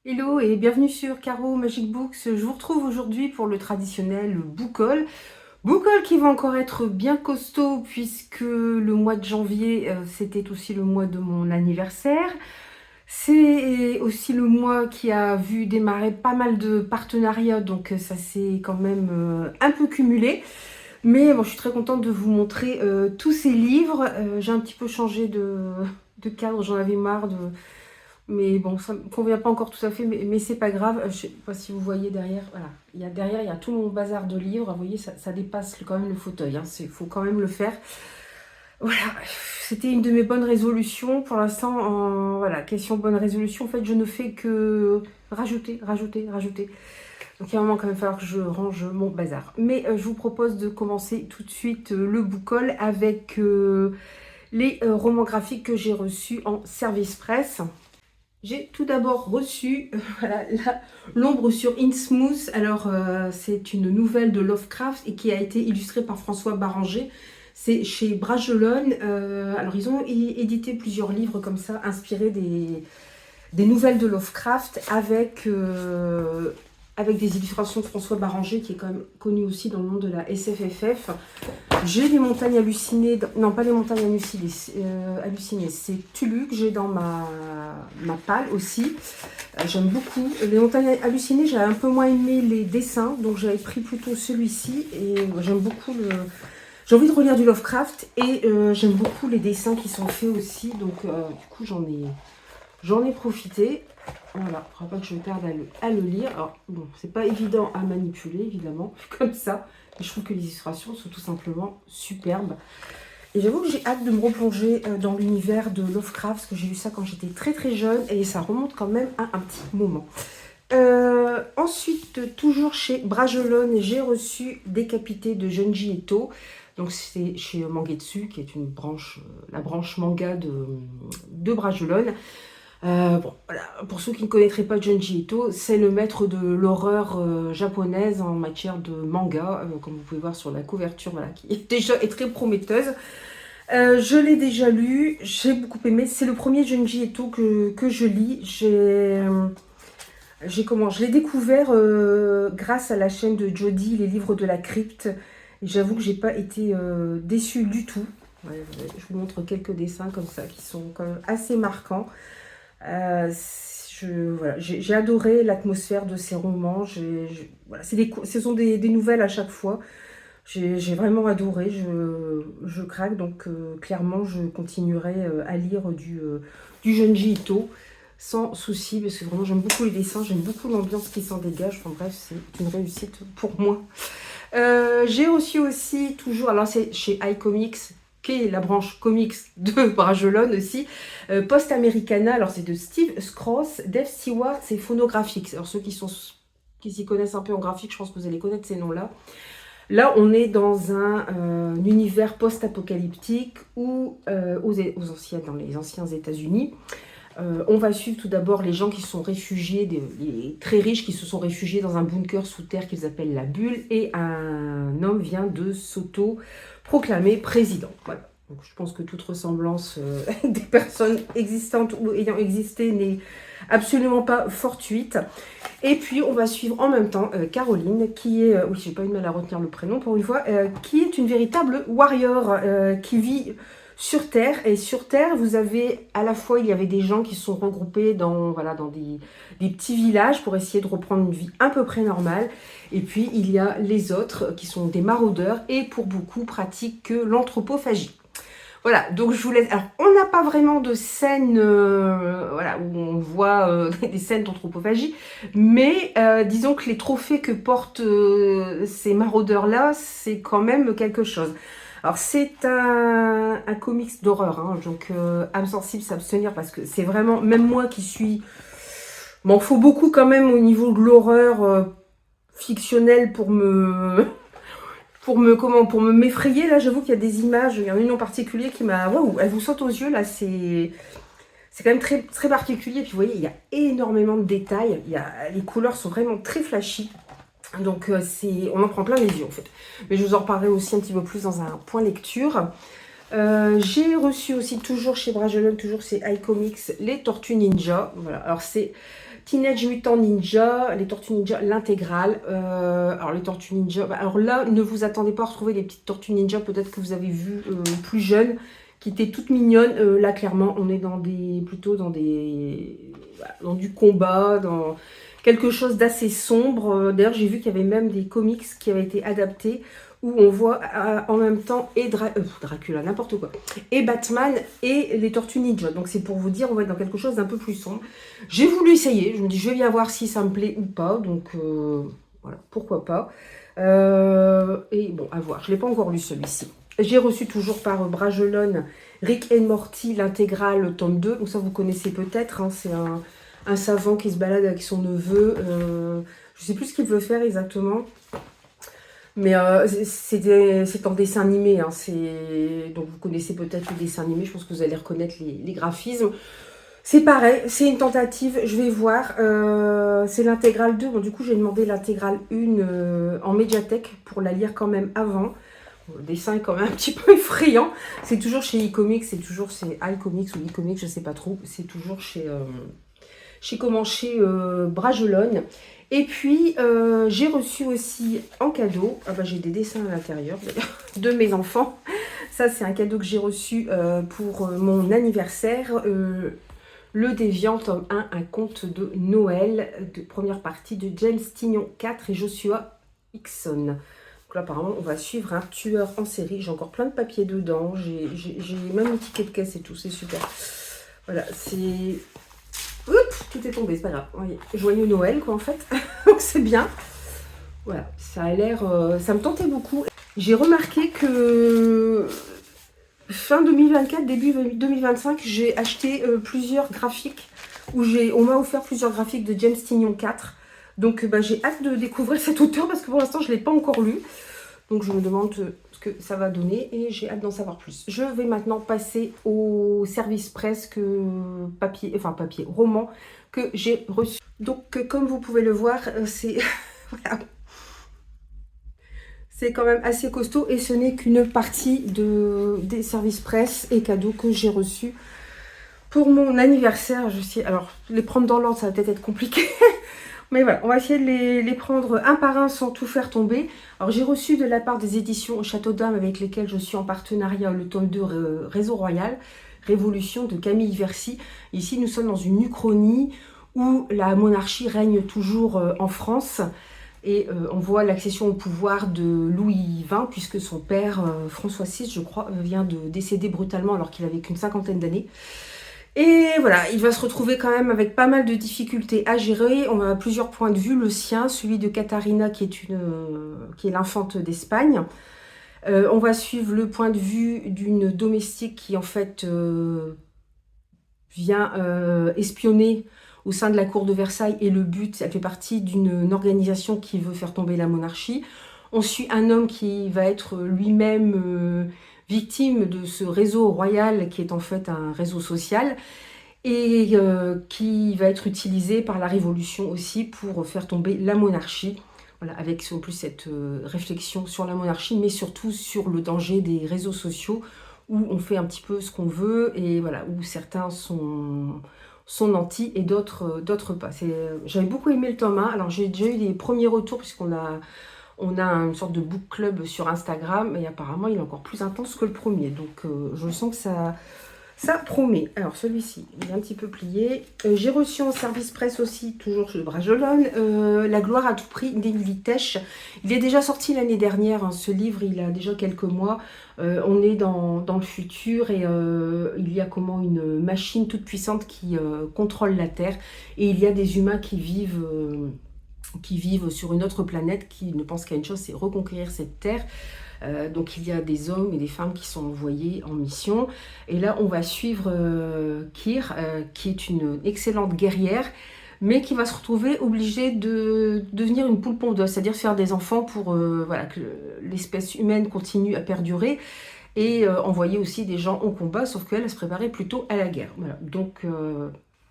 Hello et bienvenue sur Caro Magic Books. Je vous retrouve aujourd'hui pour le traditionnel book haul. Book haul qui va encore être bien costaud puisque le mois de janvier, c'était aussi le mois de mon anniversaire. C'est aussi le mois qui a vu démarrer pas mal de partenariats, donc ça s'est quand même un peu cumulé. Mais bon, je suis très contente de vous montrer tous ces livres. J'ai un petit peu changé de cadre, j'en avais marre de... Mais bon, ça ne me convient pas encore tout à fait, mais c'est pas grave. Je sais pas si vous voyez derrière, voilà. Derrière, il y a tout mon bazar de livres. Vous voyez, ça dépasse quand même le fauteuil. Il faut quand même le faire. Voilà, c'était une de mes bonnes résolutions. Pour l'instant, voilà, question bonne résolution. En fait, je ne fais que rajouter. Donc, il y a un moment quand même, il va falloir que je range mon bazar. Mais je vous propose de commencer tout de suite le book haul avec les romans graphiques que j'ai reçus en service presse. J'ai tout d'abord reçu voilà, L'ombre sur Innsmouth. Alors, c'est une nouvelle de Lovecraft et qui a été illustrée par François Baranger. C'est chez Bragelonne. Alors, ils ont édité plusieurs livres comme ça, inspirés des nouvelles de Lovecraft avec des illustrations de François Baranger, qui est quand même connu aussi dans le monde de la SFFF. J'ai les montagnes hallucinées, non pas les montagnes hallucinées, c'est Tulu que j'ai dans ma palle aussi. J'aime beaucoup. Les montagnes hallucinées, j'avais un peu moins aimé les dessins, donc j'avais pris plutôt celui-ci. Et j'aime beaucoup le... J'ai envie de relire du Lovecraft et j'aime beaucoup les dessins qui sont faits aussi, donc du coup j'en ai profité. Voilà, il ne faudra pas que je tarde à le lire. Alors, bon, c'est pas évident à manipuler, évidemment, comme ça. Mais je trouve que les illustrations sont tout simplement superbes. Et j'avoue que j'ai hâte de me replonger dans l'univers de Lovecraft, parce que j'ai lu ça quand j'étais très très jeune, et ça remonte quand même à un petit moment. Ensuite, toujours chez Bragelonne, j'ai reçu Décapité de Junji Ito. Donc c'est chez Mangetsu, qui est une branche, la branche manga de Bragelonne. Bon, voilà. Pour ceux qui ne connaîtraient pas Junji Ito, c'est le maître de l'horreur japonaise en matière de manga, comme vous pouvez voir sur la couverture, voilà, qui est déjà très prometteuse. Je l'ai déjà lu, j'ai beaucoup aimé. C'est le premier Junji Ito que je lis. Je l'ai découvert grâce à la chaîne de Jody, les livres de la crypte. Et j'avoue que j'ai pas été déçue du tout. Ouais, je vous montre quelques dessins comme ça qui sont quand même assez marquants. Voilà, j'ai adoré l'atmosphère de ces romans. Voilà, ce sont des nouvelles à chaque fois. J'ai vraiment adoré. Je craque, donc clairement, je continuerai à lire du Junji Ito sans souci, parce que vraiment, j'aime beaucoup les dessins, j'aime beaucoup l'ambiance qui s'en dégage. Enfin bref, c'est une réussite pour moi. J'ai reçu aussi toujours, alors c'est chez iComics, qui est la branche comics de Bragelonne aussi, Post Americana. Alors c'est de Steve Skroce, Dave Stewart, c'est phonographique. Alors ceux qui s'y connaissent un peu en graphique, je pense que vous allez connaître ces noms-là. Là, on est dans un univers post-apocalyptique où, dans les anciens États-Unis, on va suivre tout d'abord les gens qui sont réfugiés, les très riches qui se sont réfugiés dans un bunker sous terre qu'ils appellent la bulle, et un homme vient de s'auto-proclamer président. Voilà. Donc, je pense que toute ressemblance avec des personnes existantes ou ayant existé n'est absolument pas fortuite. Et puis, on va suivre en même temps Caroline, qui est, oui, j'ai pas eu de mal à retenir le prénom pour une fois, qui est une véritable warrior qui vit sur Terre. Et sur Terre, vous avez à la fois, il y avait des gens qui sont regroupés dans des petits villages pour essayer de reprendre une vie à peu près normale. Et puis, il y a les autres qui sont des maraudeurs et pour beaucoup pratiquent l'anthropophagie. Voilà, donc je vous laisse. Alors, on n'a pas vraiment de scène voilà, où on voit des scènes d'anthropophagie, mais disons que les trophées que portent ces maraudeurs-là, c'est quand même quelque chose. Alors, c'est un comics d'horreur, hein, donc âme sensible, s'abstenir, parce que c'est vraiment, même moi qui suis... M'en faut beaucoup quand même au niveau de l'horreur fictionnelle pour me m'effrayer. Là, j'avoue qu'il y a des images, il y en a une en particulier qui m'a... Waouh, elle vous saute aux yeux, là, c'est quand même très, très particulier. Puis vous voyez, il y a énormément de détails, les couleurs sont vraiment très flashy. Donc, on en prend plein les yeux, en fait. Mais je vous en reparlerai aussi un petit peu plus dans un point lecture. J'ai reçu aussi, toujours chez Bragelonne, toujours chez iComics, les Tortues Ninja. Voilà, alors c'est Teenage Mutant Ninja, les Tortues Ninja, l'intégrale. Alors les Tortues Ninja, alors là, ne vous attendez pas à retrouver les petites Tortues Ninja, peut-être que vous avez vu plus jeunes, qui étaient toutes mignonnes. Là, clairement, on est plutôt dans du combat, dans quelque chose d'assez sombre. D'ailleurs, j'ai vu qu'il y avait même des comics qui avaient été adaptés, où on voit en même temps Dracula, n'importe quoi, et Batman et les Tortues Ninja. Donc c'est pour vous dire, on va être dans quelque chose d'un peu plus sombre. J'ai voulu essayer, je me dis je vais bien voir si ça me plaît ou pas, donc voilà, pourquoi pas. Et bon, à voir, je ne l'ai pas encore lu celui-ci. J'ai reçu toujours par Bragelonne Rick and Morty, l'intégrale tome 2, donc ça vous connaissez peut-être, hein, c'est un savant qui se balade avec son neveu, je ne sais plus ce qu'il veut faire exactement. Mais c'est en dessin animé, hein, donc vous connaissez peut-être le dessin animé, je pense que vous allez reconnaître les graphismes. C'est pareil, c'est une tentative, je vais voir. C'est l'intégrale 2, bon, du coup j'ai demandé l'intégrale 1 en médiathèque pour la lire quand même avant. Le dessin est quand même un petit peu effrayant. C'est toujours chez iComics, c'est toujours chez iComics ou iComics, je sais pas trop. C'est toujours chez Bragelonne. Et puis, j'ai reçu aussi en cadeau, j'ai des dessins à l'intérieur de mes enfants. Ça, c'est un cadeau que j'ai reçu pour mon anniversaire. Le Déviant, tome 1, un conte de Noël, de première partie de James Tynion 4 et Joshua Hickson. Donc là, apparemment, on va suivre un tueur en série. J'ai encore plein de papiers dedans. J'ai même le ticket de caisse et tout, c'est super. Voilà, c'est... Oups, tout est tombé, c'est pas grave. Voyez, joyeux Noël, quoi, en fait. Donc c'est bien. Voilà, ça a l'air... ça me tentait beaucoup. J'ai remarqué que fin 2024, début 2025, j'ai acheté plusieurs graphiques. On m'a offert plusieurs graphiques de James Tynion 4. Donc j'ai hâte de découvrir cet auteur parce que pour l'instant, je ne l'ai pas encore lu. Donc je me demande ce que ça va donner et j'ai hâte d'en savoir plus. Je vais maintenant passer au service presse roman que j'ai reçu. Donc comme vous pouvez le voir, c'est voilà. C'est quand même assez costaud et ce n'est qu'une partie des services presse et cadeaux que j'ai reçus pour mon anniversaire. Alors les prendre dans l'ordre, ça va peut-être être compliqué. Mais voilà, on va essayer de les prendre un par un sans tout faire tomber. Alors j'ai reçu de la part des éditions Château d'Âme avec lesquelles je suis en partenariat le tome 2 Réseau Royal, Révolution de Camille Vercy. Ici nous sommes dans une uchronie où la monarchie règne toujours en France. Et on voit l'accession au pouvoir de Louis XX puisque son père, François VI je crois, vient de décéder brutalement alors qu'il avait qu'une cinquantaine d'années. Et voilà, il va se retrouver quand même avec pas mal de difficultés à gérer. On a plusieurs points de vue. Le sien, celui de Katharina, qui est l'infante d'Espagne. On va suivre le point de vue d'une domestique qui, en fait, vient espionner au sein de la cour de Versailles. Et le but, elle fait partie d'une organisation qui veut faire tomber la monarchie. On suit un homme qui va être lui-même... victime de ce réseau royal qui est en fait un réseau social et qui va être utilisé par la Révolution aussi pour faire tomber la monarchie. Voilà, avec en plus cette réflexion sur la monarchie, mais surtout sur le danger des réseaux sociaux où on fait un petit peu ce qu'on veut et voilà, où certains sont nantis et d'autres pas. J'avais beaucoup aimé le tome 1. Alors j'ai déjà eu des premiers retours puisqu'on a une sorte de book club sur Instagram et apparemment il est encore plus intense que le premier. Donc je sens que ça promet. Alors celui-ci, il est un petit peu plié. J'ai reçu en service presse aussi, toujours chez Bragelonne, La gloire à tout prix d'Émilie Tesch. Il est déjà sorti l'année dernière, hein, ce livre, il a déjà quelques mois. On est dans le futur et il y a une machine toute puissante qui contrôle la Terre. Et il y a des humains qui vivent sur une autre planète, qui ne pensent qu'à une chose, c'est reconquérir cette terre. Donc il y a des hommes et des femmes qui sont envoyés en mission. Et là, on va suivre Kir, qui est une excellente guerrière, mais qui va se retrouver obligée de devenir une poule pondeuse, c'est-à-dire faire des enfants pour que l'espèce humaine continue à perdurer. Et envoyer aussi des gens au combat, sauf qu'elle elle se préparait plutôt à la guerre. Voilà. Donc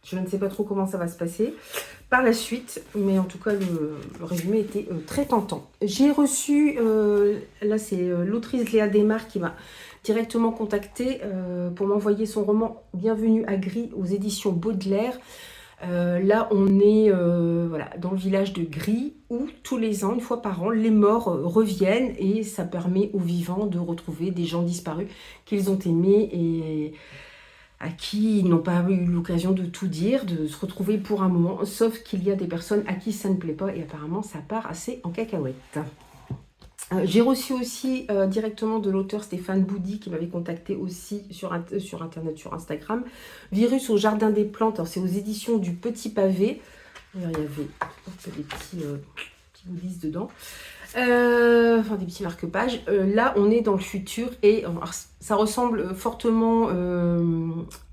je ne sais pas trop comment ça va se passer par la suite, mais en tout cas le résumé était très tentant. J'ai reçu, là c'est l'autrice Léa Desmar qui m'a directement contactée pour m'envoyer son roman Bienvenue à Gris aux éditions Baudelaire. Là, on est voilà, dans le village de Gris, où tous les ans, une fois par an, les morts reviennent et ça permet aux vivants de retrouver des gens disparus qu'ils ont aimés et à qui ils n'ont pas eu l'occasion de tout dire, de se retrouver pour un moment, sauf qu'il y a des personnes à qui ça ne plaît pas et apparemment ça part assez en cacahuète. J'ai reçu aussi directement de l'auteur Stéphane Boudy qui m'avait contacté aussi sur internet, sur Instagram. Virus au jardin des plantes, c'est aux éditions du Petit Pavé. Alors, il y avait des petits goodies dedans. Enfin des petits marque-pages. Là, on est dans le futur et alors, ça ressemble fortement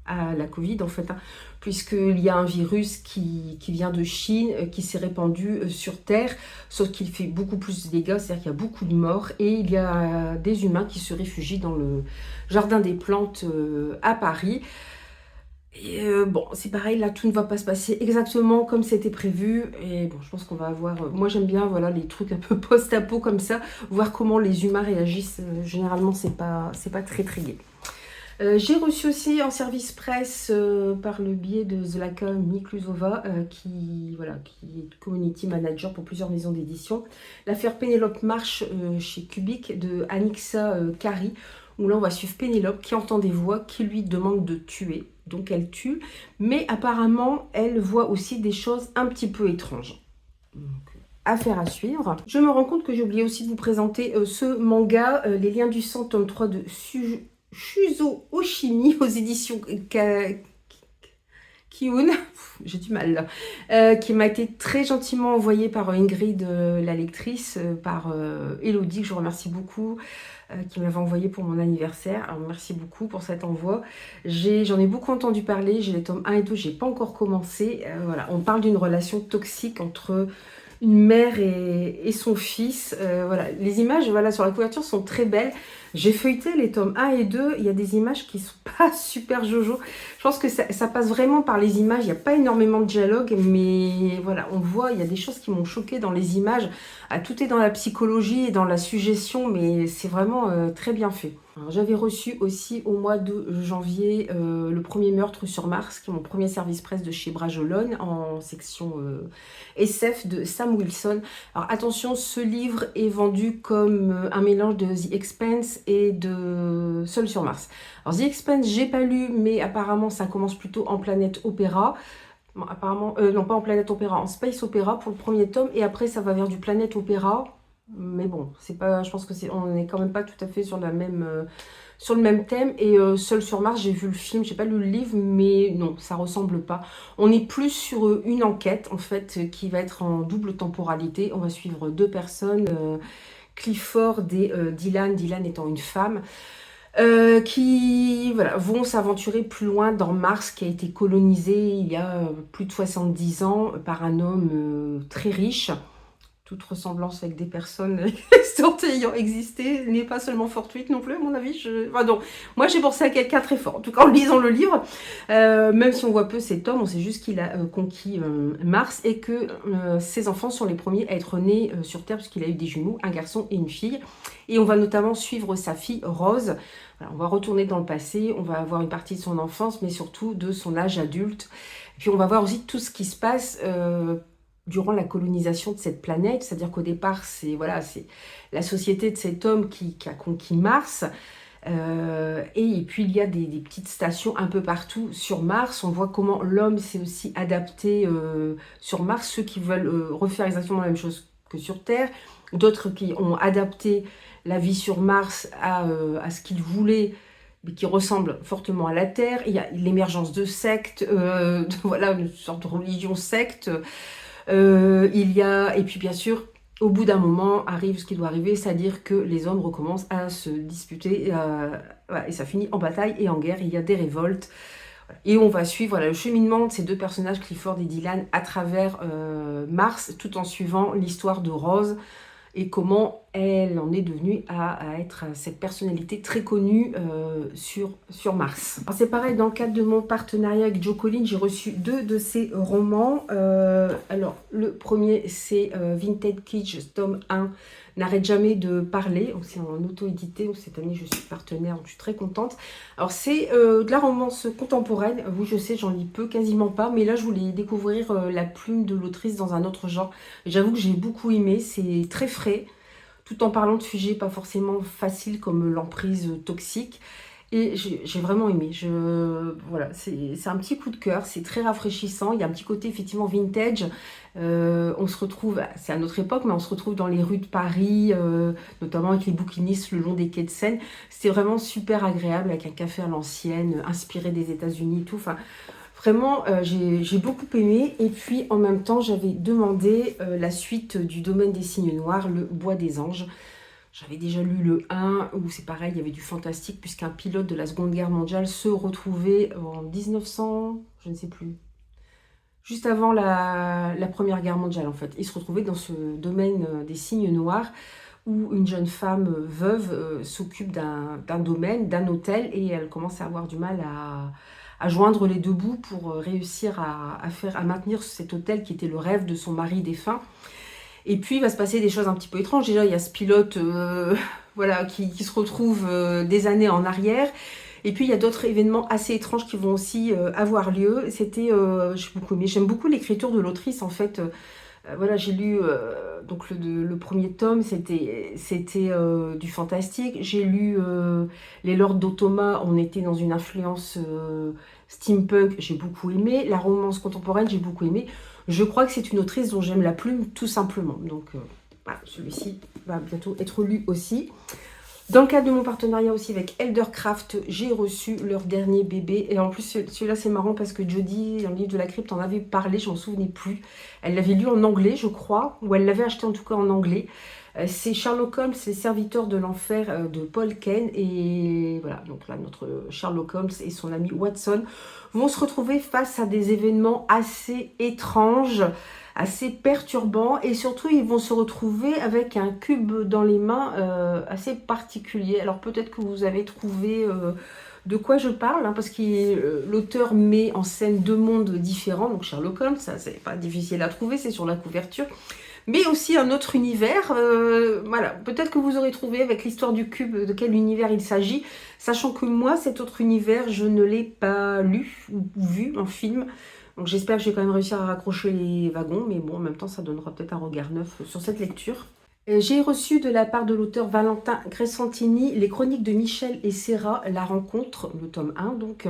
à la Covid en fait, hein, puisqu'il y a un virus qui vient de Chine, qui s'est répandu sur Terre, sauf qu'il fait beaucoup plus de dégâts, c'est-à-dire qu'il y a beaucoup de morts et il y a des humains qui se réfugient dans le jardin des plantes à Paris. Et bon, c'est pareil, là, tout ne va pas se passer exactement comme c'était prévu. Et bon, je pense qu'on va avoir... moi, j'aime bien, voilà, les trucs un peu post-apo comme ça, voir comment les humains réagissent. Généralement, c'est pas très, très gai. J'ai reçu aussi en service presse par le biais de Zlaka Miklusova, qui est community manager pour plusieurs maisons d'édition. L'affaire Pénélope Marche chez Kubik de Anixa Kari, où là on va suivre Pénélope qui entend des voix qui lui demandent de tuer. Donc elle tue, mais apparemment elle voit aussi des choses un petit peu étranges. Donc, affaire à suivre. Je me rends compte que j'ai oublié aussi de vous présenter ce manga, Les Liens du Sang, tome 3 de Shuzo Oshimi aux éditions Kiun, j'ai du mal là, qui m'a été très gentiment envoyé par Ingrid, la lectrice, par Elodie, que je remercie beaucoup, qui m'avait envoyé pour mon anniversaire. Alors merci beaucoup pour cet envoi. J'en ai beaucoup entendu parler, j'ai les tomes 1 et 2, j'ai pas encore commencé. Voilà, on parle d'une relation toxique entre une mère et son fils. Voilà, les images voilà, sur la couverture sont très belles. J'ai feuilleté les tomes 1 et 2, il y a des images qui sont pas super jojo. Je pense que ça passe vraiment par les images, il n'y a pas énormément de dialogue, mais voilà, on voit, il y a des choses qui m'ont choquée dans les images. Ah, tout est dans la psychologie et dans la suggestion, mais c'est vraiment très bien fait. J'avais reçu aussi au mois de janvier le premier meurtre sur Mars, qui est mon premier service presse de chez Brajolone, en section SF de Sam Wilson. Alors attention, ce livre est vendu comme un mélange de The Expanse et de Seul sur Mars. Alors The Expanse, j'ai pas lu, mais apparemment ça commence plutôt en planète opéra. Bon, apparemment, non pas en planète opéra, en space opéra pour le premier tome, et après ça va vers du planète opéra. Mais bon, c'est pas, je pense que on n'est quand même pas tout à fait sur la même, sur le même thème. Et Seul sur Mars, j'ai vu le film, j'ai pas lu le livre, mais non, ça ressemble pas. On est plus sur une enquête en fait qui va être en double temporalité. On va suivre deux personnes, Clifford et Dylan, Dylan étant une femme. Qui voilà, vont s'aventurer plus loin dans Mars, qui a été colonisé il y a plus de 70 ans par un homme très riche. Toute ressemblance avec des personnes ayant existé n'est pas seulement fortuite non plus, à mon avis. Enfin, donc, moi, j'ai pensé à quelqu'un très fort. En tout cas, en lisant le livre, même si on voit peu cet homme, on sait juste qu'il a conquis Mars et que ses enfants sont les premiers à être nés sur Terre, puisqu'il a eu des jumeaux, un garçon et une fille. Et on va notamment suivre sa fille Rose. Voilà, on va retourner dans le passé, on va avoir une partie de son enfance, mais surtout de son âge adulte. Et puis on va voir aussi tout ce qui se passe durant la colonisation de cette planète, c'est-à-dire qu'au départ, c'est la société de cet homme qui a conquis Mars, et puis il y a des petites stations un peu partout sur Mars. On voit comment l'homme s'est aussi adapté sur Mars, ceux qui veulent refaire exactement la même chose que sur Terre, d'autres qui ont adapté la vie sur Mars à ce qu'ils voulaient, mais qui ressemble fortement à la Terre. Il y a l'émergence de sectes, voilà, une sorte de religion secte. Et puis bien sûr, au bout d'un moment, arrive ce qui doit arriver, c'est-à-dire que les hommes recommencent à se disputer, et ça finit en bataille et en guerre, il y a des révoltes. Et on va suivre le cheminement de ces deux personnages, Clifford et Dylan, à travers Mars, tout en suivant l'histoire de Rose, et comment elle en est devenue à être cette personnalité très connue sur Mars. Alors c'est pareil, dans le cadre de mon partenariat avec Joe Collins, j'ai reçu 2 de ses romans. Alors le premier c'est Vintage Kitsch, tome 1, N'arrête jamais de parler. C'est en auto-édité. Cette année je suis partenaire, donc je suis très contente. Alors c'est de la romance contemporaine. Oui, je sais, j'en lis peu, quasiment pas, mais là je voulais découvrir la plume de l'autrice dans un autre genre. J'avoue que j'ai beaucoup aimé, c'est très frais, tout en parlant de sujets pas forcément faciles comme l'emprise toxique. Et j'ai vraiment aimé. Voilà, c'est un petit coup de cœur, c'est très rafraîchissant. Il y a un petit côté effectivement vintage. On se retrouve, c'est à notre époque, mais on se retrouve dans les rues de Paris, notamment avec les bouquinistes le long des quais de Seine. C'était vraiment super agréable avec un café à l'ancienne, inspiré des États-Unis et tout. Enfin, vraiment, j'ai beaucoup aimé. Et puis, en même temps, j'avais demandé la suite du Domaine des signes noirs, le Bois des anges. J'avais déjà lu le 1, où c'est pareil, il y avait du fantastique, puisqu'un pilote de la Seconde Guerre mondiale se retrouvait en 1900, je ne sais plus, juste avant la Première Guerre mondiale en fait. Il se retrouvait dans ce domaine des signes noirs, où une jeune femme veuve s'occupe d'un domaine, d'un hôtel, et elle commence à avoir du mal à joindre les deux bouts pour réussir à maintenir cet hôtel qui était le rêve de son mari défunt. Et puis, il va se passer des choses un petit peu étranges. Déjà, il y a ce pilote voilà, qui se retrouve des années en arrière. Et puis, il y a d'autres événements assez étranges qui vont aussi avoir lieu. C'était, j'ai beaucoup aimé. J'aime beaucoup l'écriture de l'autrice, en fait. Voilà, j'ai lu donc le premier tome, c'était du fantastique. J'ai lu Les Lords d'Automata, on était dans une influence steampunk, j'ai beaucoup aimé. La romance contemporaine, j'ai beaucoup aimé. Je crois que c'est une autrice dont j'aime la plume, tout simplement. Donc voilà, celui-ci va bientôt être lu aussi. Dans le cadre de mon partenariat aussi avec Eldercraft, j'ai reçu leur dernier bébé. Et en plus, celui-là, c'est marrant parce que Jodie, dans le livre de la crypte, en avait parlé, je m'en souvenais plus. Elle l'avait lu en anglais, je crois, ou elle l'avait acheté en tout cas en anglais. C'est Sherlock Holmes, les serviteurs de l'enfer de Paul Kane. Et voilà, donc là, notre Sherlock Holmes et son ami Watson vont se retrouver face à des événements assez étranges, assez perturbants, et surtout ils vont se retrouver avec un cube dans les mains assez particulier. Alors peut-être que vous avez trouvé de quoi je parle, hein, parce que l'auteur met en scène 2 mondes différents, donc Sherlock Holmes, ça c'est pas difficile à trouver, c'est sur la couverture, mais aussi un autre univers. Voilà, peut-être que vous aurez trouvé avec l'histoire du cube de quel univers il s'agit, sachant que moi, cet autre univers, je ne l'ai pas lu ou vu en film. Donc j'espère que je vais quand même réussir à raccrocher les wagons, mais bon, en même temps, ça donnera peut-être un regard neuf sur cette lecture. J'ai reçu de la part de l'auteur Valentin Crescentini les chroniques de Michel et Serra, La Rencontre, le tome 1, donc,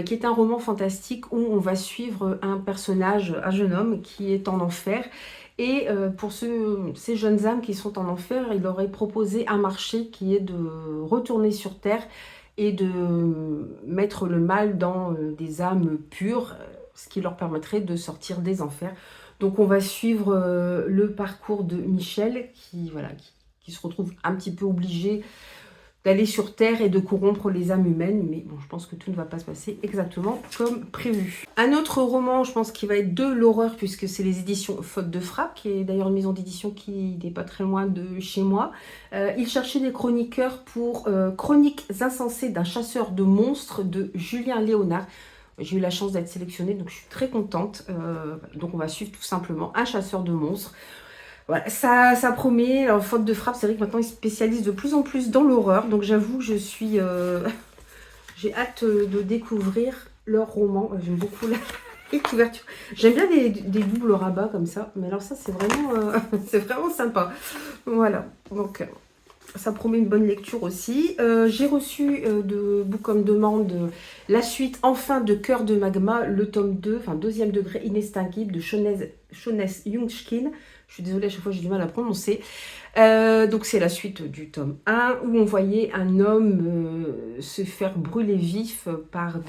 qui est un roman fantastique où on va suivre un personnage, un jeune homme qui est en enfer. Et pour ces jeunes âmes qui sont en enfer, il leur est proposé un marché qui est de retourner sur Terre et de mettre le mal dans des âmes pures, ce qui leur permettrait de sortir des enfers. Donc on va suivre le parcours de Michel qui se retrouve un petit peu obligé d'aller sur Terre et de corrompre les âmes humaines. Mais bon, je pense que tout ne va pas se passer exactement comme prévu. Un autre roman, je pense, qui va être de l'horreur, puisque c'est les éditions Faute de Frappe, qui est d'ailleurs une maison d'édition qui n'est pas très loin de chez moi. Il cherchait des chroniqueurs pour Chroniques insensées d'un chasseur de monstres de Julien Léonard. J'ai eu la chance d'être sélectionnée, donc je suis très contente. Donc on va suivre tout simplement un chasseur de monstres. Voilà, ça promet. Alors, Faute de Frappe, c'est vrai que maintenant ils se spécialisent de plus en plus dans l'horreur. Donc j'avoue que je suis... j'ai hâte de découvrir leur roman. J'aime beaucoup les couvertures. J'aime bien des doubles rabats comme ça. Mais alors ça, c'est vraiment sympa. Voilà, donc... ça promet une bonne lecture aussi. J'ai reçu de Book on Demand la suite enfin de Cœur de Magma, le tome 2, enfin deuxième degré inextinguible de Shonès Jungschkin. Je suis désolée, à chaque fois j'ai du mal à prononcer. Donc c'est la suite du tome 1 où on voyait un homme se faire brûler vif par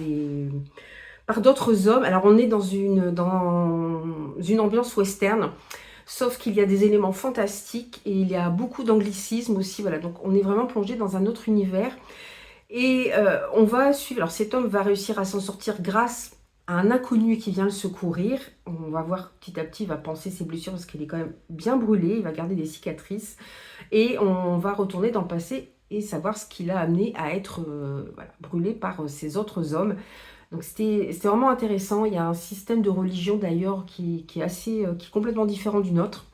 d'autres hommes. Alors on est dans une ambiance western. Sauf qu'il y a des éléments fantastiques et il y a beaucoup d'anglicisme aussi. Voilà, donc on est vraiment plongé dans un autre univers. Et on va suivre... Alors cet homme va réussir à s'en sortir grâce un inconnu qui vient le secourir. On va voir petit à petit, il va penser ses blessures parce qu'il est quand même bien brûlé, il va garder des cicatrices. Et on va retourner dans le passé et savoir ce qui l'a amené à être voilà, brûlé par ces autres hommes. Donc c'était vraiment intéressant. Il y a un système de religion d'ailleurs qui est complètement différent du nôtre.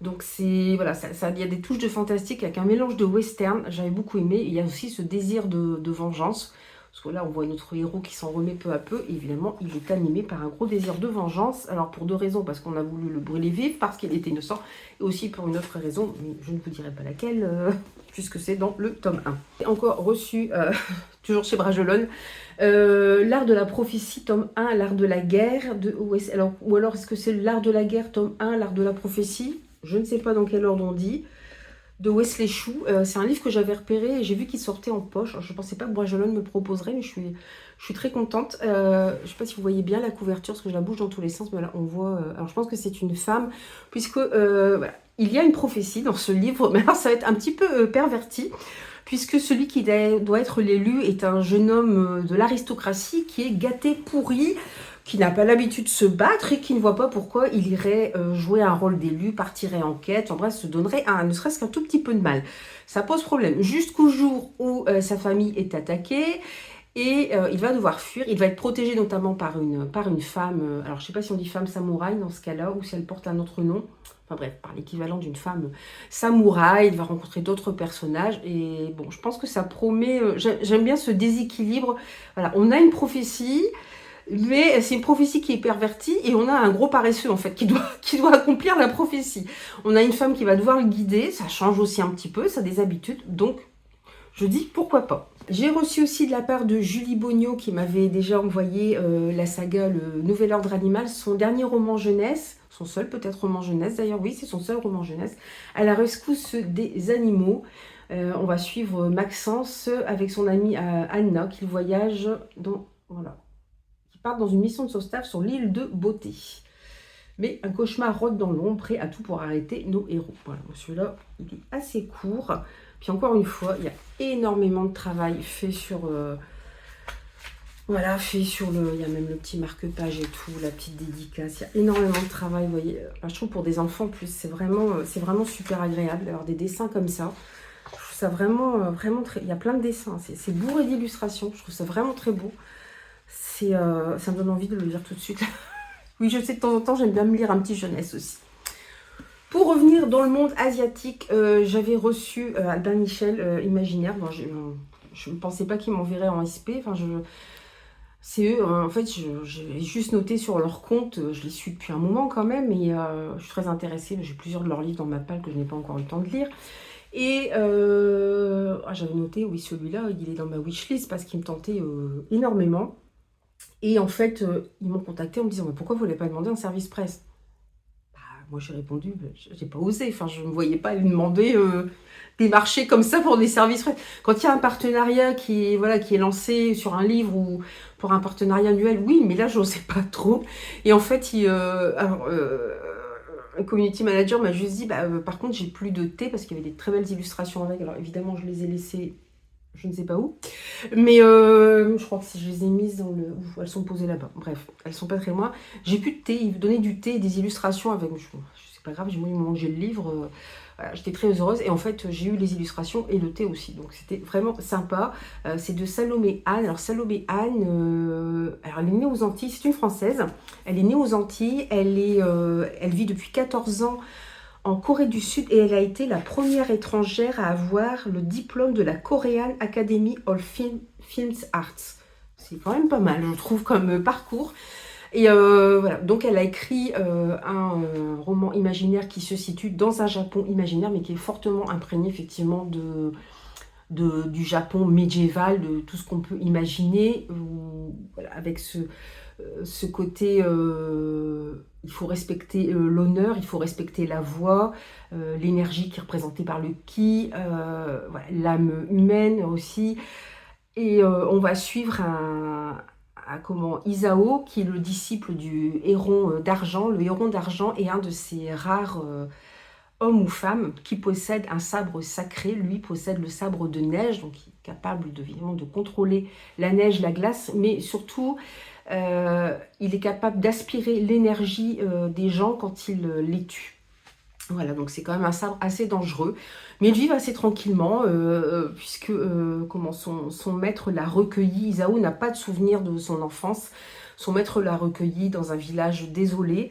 Donc c'est voilà, il y a des touches de fantastique avec un mélange de western, j'avais beaucoup aimé. Il y a aussi ce désir de vengeance. Parce que là, on voit notre héros qui s'en remet peu à peu. Et évidemment, il est animé par un gros désir de vengeance. Alors, pour deux raisons. Parce qu'on a voulu le brûler vif, parce qu'il était innocent. Et aussi pour une autre raison, mais je ne vous dirai pas laquelle, puisque c'est dans le tome 1. Et encore reçu, toujours chez Bragelonne, l'art de la prophétie, tome 1, l'art de la guerre. Alors, ou alors, est-ce que c'est l'art de la guerre, tome 1, l'art de la prophétie? Je ne sais pas dans quel ordre on dit. De Wesley Chou. C'est un livre que j'avais repéré et j'ai vu qu'il sortait en poche. Alors, je ne pensais pas que Bragelonne me proposerait, mais je suis très contente. Je ne sais pas si vous voyez bien la couverture, parce que je la bouge dans tous les sens, mais là on voit... alors je pense que c'est une femme, puisque voilà, il y a une prophétie dans ce livre, mais alors ça va être un petit peu perverti, puisque celui qui doit être l'élu est un jeune homme de l'aristocratie qui est gâté, pourri, qui n'a pas l'habitude de se battre et qui ne voit pas pourquoi il irait jouer un rôle d'élu, partirait en quête, en bref, se donnerait ne serait-ce qu'un tout petit peu de mal. Ça pose problème jusqu'au jour où sa famille est attaquée et il va devoir fuir. Il va être protégé notamment par une femme, alors je ne sais pas si on dit femme samouraï dans ce cas-là, ou si elle porte un autre nom. Enfin bref, par l'équivalent d'une femme samouraï, il va rencontrer d'autres personnages. Et bon, je pense que ça promet... j'aime bien ce déséquilibre. Voilà, on a une prophétie... Mais c'est une prophétie qui est pervertie et on a un gros paresseux en fait qui doit accomplir la prophétie. On a une femme qui va devoir le guider, ça change aussi un petit peu, ça a des habitudes, donc je dis pourquoi pas. J'ai reçu aussi de la part de Julie Bogno qui m'avait déjà envoyé la saga Le Nouvel Ordre Animal, son dernier roman jeunesse, son seul peut-être roman jeunesse d'ailleurs, oui c'est son seul roman jeunesse, à la rescousse des animaux. On va suivre Maxence avec son amie Anna qui voyage dans... Voilà. Dans une mission de sauvetage sur l'île de Beauté. Mais un cauchemar rôde dans l'ombre, prêt à tout pour arrêter nos héros. Voilà, celui-là, il est assez court. Puis encore une fois, il y a énormément de travail fait sur... voilà, fait sur le... Il y a même le petit marque-page et tout, la petite dédicace. Il y a énormément de travail, vous voyez. Enfin, je trouve pour des enfants, plus, c'est vraiment super agréable d'avoir des dessins comme ça. Je trouve ça vraiment très... Il y a plein de dessins, c'est bourré d'illustrations. Je trouve ça vraiment très beau. Ça me donne envie de le lire tout de suite. Oui, je sais, de temps en temps, j'aime bien me lire un petit jeunesse aussi. Pour revenir dans le monde asiatique, j'avais reçu Albin Michel, Imaginaire. Bon, je ne pensais pas qu'ils m'enverraient en SP. Enfin, c'est eux, en fait, j'ai juste noté sur leur compte. Je les suis depuis un moment quand même. Et je suis très intéressée. J'ai plusieurs de leurs livres dans ma palle que je n'ai pas encore eu le temps de lire. Et j'avais noté, oui, celui-là, il est dans ma wishlist parce qu'il me tentait énormément. Et en fait, ils m'ont contacté en me disant « Mais pourquoi vous ne l'avez pas demandé en service presse ?» Moi, j'ai répondu « J'ai pas osé. » Enfin, je ne me voyais pas lui demander des marchés comme ça pour des services presse. Quand il y a un partenariat qui est lancé sur un livre ou pour un partenariat annuel, oui, mais là, je n'osais pas trop. Et en fait, un community manager m'a juste dit par contre, j'ai plus de thé parce qu'il y avait des très belles illustrations avec. Alors, évidemment, je les ai laissées... Je ne sais pas où. Mais je crois que si je les ai mises dans le... elles sont posées là-bas. Bref, elles sont pas très loin. J'ai plus de thé. Il donnait du thé et des illustrations avec... C'est pas grave, j'ai mangé le livre. Voilà, j'étais très heureuse. Et en fait, j'ai eu les illustrations et le thé aussi. Donc, c'était vraiment sympa. C'est de Salomé Anne. Alors, Salomé Anne, alors, elle est née aux Antilles. C'est une Française. Elle est née aux Antilles. Elle vit depuis 14 ans en Corée du Sud et elle a été la première étrangère à avoir le diplôme de la Korean Academy of Film Arts. C'est quand même pas mal, je trouve, comme parcours. Et voilà, donc elle a écrit un roman imaginaire qui se situe dans un Japon imaginaire, mais qui est fortement imprégné effectivement du Japon médiéval, de tout ce qu'on peut imaginer, voilà, avec ce côté... il faut respecter l'honneur, il faut respecter la voix, l'énergie qui est représentée par le ki, voilà, l'âme humaine aussi. Et on va suivre Isao, qui est le disciple du héron d'argent. Le héron d'argent est un de ces rares hommes ou femmes qui possèdent un sabre sacré. Lui possède le sabre de neige, donc il est capable évidemment de contrôler la neige, la glace, mais surtout... il est capable d'aspirer l'énergie des gens quand il les tue. Voilà, donc c'est quand même un sabre assez dangereux. Mais ils vivent assez tranquillement, puisque comment son maître l'a recueilli. Isao n'a pas de souvenir de son enfance. Son maître l'a recueilli dans un village désolé,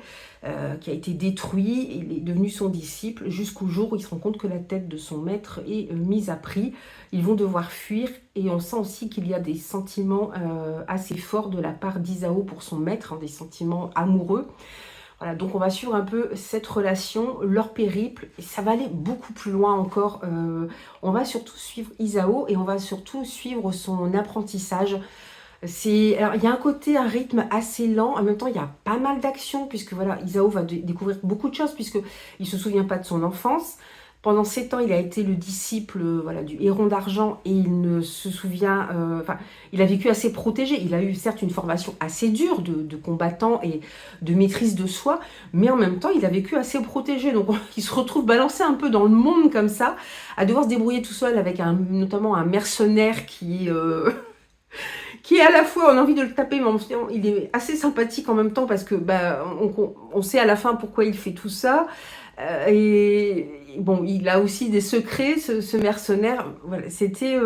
qui a été détruit. Il est devenu son disciple jusqu'au jour où il se rend compte que la tête de son maître est mise à prix. Ils vont devoir fuir et on sent aussi qu'il y a des sentiments assez forts de la part d'Isao pour son maître, hein, des sentiments amoureux. Voilà, donc on va suivre un peu cette relation, leur périple, et ça va aller beaucoup plus loin encore. On va surtout suivre Isao et on va surtout suivre son apprentissage. Alors, il y a un côté, un rythme assez lent, en même temps il y a pas mal d'action, puisque voilà, Isao va découvrir beaucoup de choses, puisqu'il ne se souvient pas de son enfance. Pendant 7 ans, il a été le disciple voilà, du Héron d'Argent et il ne se souvient... Enfin, il a vécu assez protégé. Il a eu certes une formation assez dure de combattant et de maîtrise de soi, mais en même temps, il a vécu assez protégé. Donc, il se retrouve balancé un peu dans le monde comme ça, à devoir se débrouiller tout seul avec notamment un mercenaire qui est à la fois, on a envie de le taper, mais il est assez sympathique en même temps parce que bah, on sait à la fin pourquoi il fait tout ça. Et bon, il a aussi des secrets, ce mercenaire. Voilà, c'était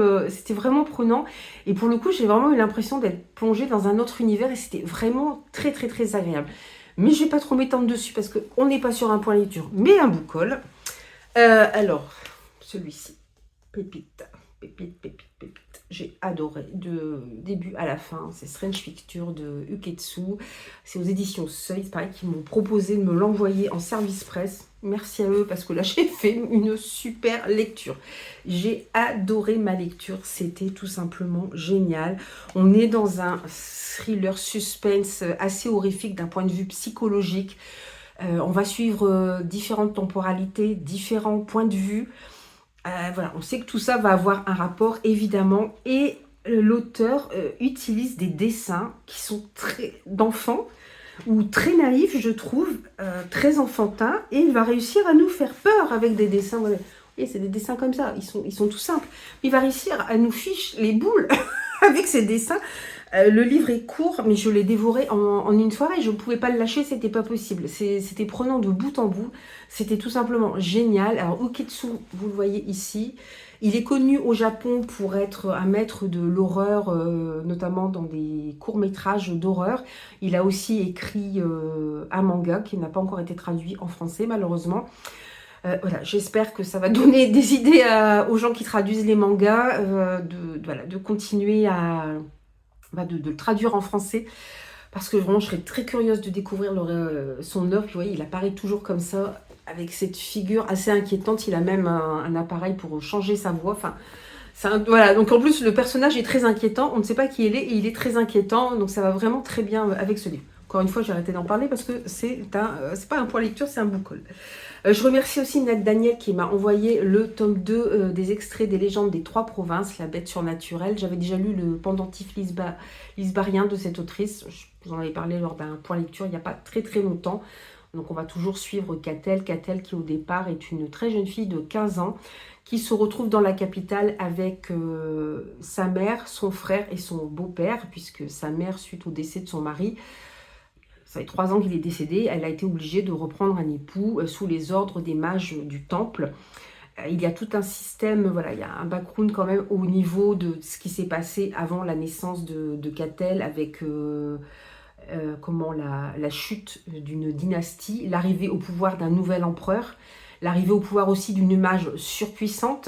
vraiment prenant. Et pour le coup, j'ai vraiment eu l'impression d'être plongée dans un autre univers et c'était vraiment très, très, très agréable. Mais je vais pas trop m'étendre dessus parce qu'on n'est pas sur un point lecture, mais un boucol. Alors, celui-ci, pépite, pépite, pépite, pépite. J'ai adoré de début à la fin. C'est Strange Pictures de Uketsu. C'est aux éditions Seuil. C'est pareil qu'ils m'ont proposé de me l'envoyer en service presse. Merci à eux parce que là j'ai fait une super lecture. J'ai adoré ma lecture. C'était tout simplement génial. On est dans un thriller suspense assez horrifique d'un point de vue psychologique. On va suivre différentes temporalités, différents points de vue. Voilà, on sait que tout ça va avoir un rapport évidemment et l'auteur utilise des dessins qui sont très d'enfants ou très naïfs, je trouve, très enfantins, et il va réussir à nous faire peur avec des dessins. Voilà. Oui, c'est des dessins comme ça, ils sont tout simples. Il va réussir à nous ficher les boules avec ces dessins. Le livre est court, mais je l'ai dévoré en une soirée. Je ne pouvais pas le lâcher, c'était pas possible. C'était prenant de bout en bout. C'était tout simplement génial. Alors, Uketsu, vous le voyez ici, il est connu au Japon pour être un maître de l'horreur, notamment dans des courts-métrages d'horreur. Il a aussi écrit un manga qui n'a pas encore été traduit en français, malheureusement. Voilà, j'espère que ça va donner des idées aux gens qui traduisent les mangas, voilà, de continuer de le traduire en français, parce que vraiment je serais très curieuse de découvrir son œuvre. Vous voyez, il apparaît toujours comme ça, avec cette figure assez inquiétante. Il a même un appareil pour changer sa voix. Enfin, voilà, donc en plus le personnage est très inquiétant, on ne sait pas qui il est et il est très inquiétant, donc ça va vraiment très bien avec ce livre. Encore une fois, j'ai arrêté d'en parler parce que c'est pas un point lecture, c'est un boucol. Je remercie aussi Ned Daniel qui m'a envoyé le tome 2 des extraits des légendes des 3 provinces, la bête surnaturelle. J'avais déjà lu le pendentif lisbarien de cette autrice. Je vous en avais parlé lors d'un point lecture il n'y a pas très très longtemps. Donc on va toujours suivre Catel. Catel qui au départ est une très jeune fille de 15 ans qui se retrouve dans la capitale avec sa mère, son frère et son beau-père, puisque sa mère, suite au décès de son mari, ça fait 3 ans qu'il est décédé, elle a été obligée de reprendre un époux sous les ordres des mages du temple. Il y a tout un système, voilà, il y a un background quand même au niveau de ce qui s'est passé avant la naissance de Catel, avec comment la chute d'une dynastie, l'arrivée au pouvoir d'un nouvel empereur, l'arrivée au pouvoir aussi d'une mage surpuissante,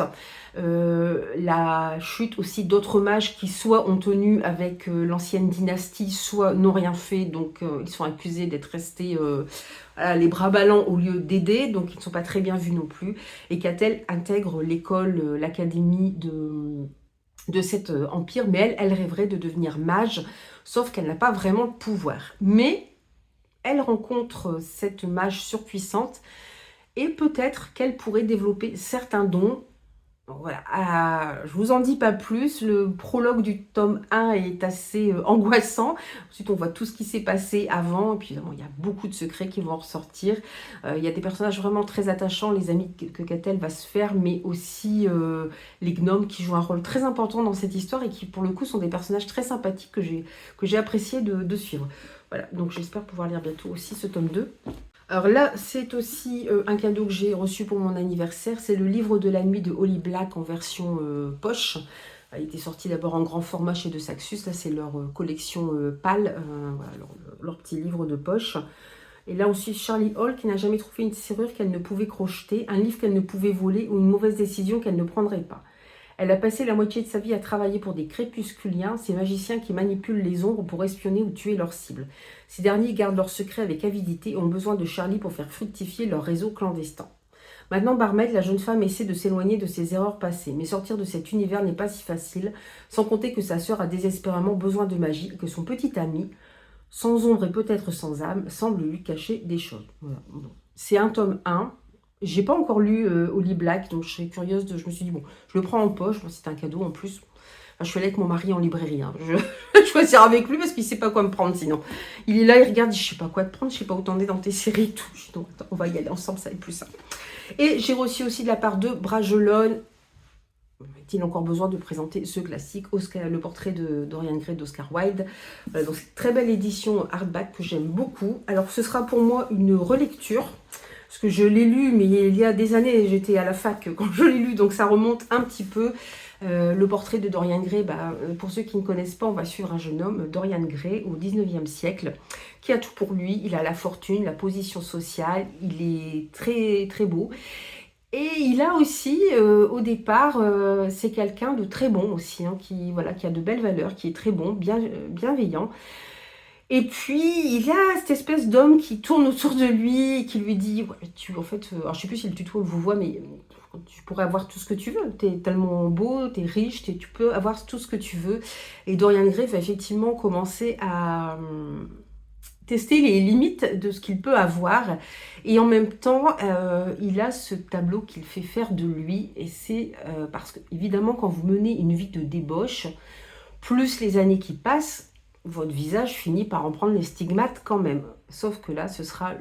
la chute aussi d'autres mages qui soit ont tenu avec l'ancienne dynastie, soit n'ont rien fait, donc ils sont accusés d'être restés voilà, les bras ballants au lieu d'aider, donc ils ne sont pas très bien vus non plus. Et Catel intègre l'école, l'académie de cet empire, mais elle rêverait de devenir mage, sauf qu'elle n'a pas vraiment de pouvoir. Mais elle rencontre cette mage surpuissante, et peut-être qu'elle pourrait développer certains dons Donc voilà, je vous en dis pas plus. Le prologue du tome 1 est assez angoissant. Ensuite, on voit tout ce qui s'est passé avant. Et puis, évidemment, il y a beaucoup de secrets qui vont ressortir. Il y a des personnages vraiment très attachants, les amis que Catel va se faire, mais aussi les gnomes qui jouent un rôle très important dans cette histoire et qui, pour le coup, sont des personnages très sympathiques que j'ai apprécié de suivre. Voilà, donc j'espère pouvoir lire bientôt aussi ce tome 2. Alors là, c'est aussi un cadeau que j'ai reçu pour mon anniversaire. C'est le livre de la nuit de Holly Black en version poche. Il était sorti d'abord en grand format chez De Saxus. Là, c'est leur collection pâle, voilà, leur petit livre de poche. Et là, on suit Charlie Hall qui n'a jamais trouvé une serrure qu'elle ne pouvait crocheter, un livre qu'elle ne pouvait voler ou une mauvaise décision qu'elle ne prendrait pas. Elle a passé la moitié de sa vie à travailler pour des crépusculiens, ces magiciens qui manipulent les ombres pour espionner ou tuer leurs cibles. Ces derniers gardent leurs secrets avec avidité et ont besoin de Charlie pour faire fructifier leur réseau clandestin. Maintenant, Barmaid, la jeune femme, essaie de s'éloigner de ses erreurs passées, mais sortir de cet univers n'est pas si facile, sans compter que sa sœur a désespérément besoin de magie et que son petit ami, sans ombre et peut-être sans âme, semble lui cacher des choses. Voilà. C'est un tome 1. J'ai pas encore lu Holly Black, donc je serais curieuse je me suis dit, bon, je le prends en poche, bon, c'est un cadeau en plus. Enfin, je suis allée avec mon mari en librairie, hein. Je choisir avec lui parce qu'il sait pas quoi me prendre sinon. Il est là, il regarde, je sais pas quoi te prendre, je sais pas où t'en es dans tes séries et tout. Je dis, donc, attends, on va y aller ensemble, ça va être plus simple. Et j'ai reçu aussi de la part de Bragelonne. A-t-il encore besoin de présenter ce classique, le portrait de Dorian Gray d'Oscar Wilde. Voilà, donc c'est une très belle édition hardback que j'aime beaucoup. Alors ce sera pour moi une relecture. Parce que je l'ai lu, mais il y a des années, j'étais à la fac quand je l'ai lu, donc ça remonte un petit peu. Le portrait de Dorian Gray, pour ceux qui ne connaissent pas, on va suivre un jeune homme, Dorian Gray, au 19e siècle, qui a tout pour lui. Il a la fortune, la position sociale, il est très, très beau. Et il a aussi, au départ, c'est quelqu'un de très bon aussi, hein, qui a de belles valeurs, qui est très bon, bienveillant. Et puis, il y a cette espèce d'homme qui tourne autour de lui et qui lui dit, ouais, en fait, alors je sais plus si le tuto vous voit, mais tu pourrais avoir tout ce que tu veux. Tu es tellement beau, tu es riche, tu peux avoir tout ce que tu veux. Et Dorian Gray va effectivement commencer à tester les limites de ce qu'il peut avoir. Et en même temps, il a ce tableau qu'il fait faire de lui. Et c'est parce que, évidemment, quand vous menez une vie de débauche, plus les années qui passent, votre visage finit par en prendre les stigmates quand même. Sauf que là, ce sera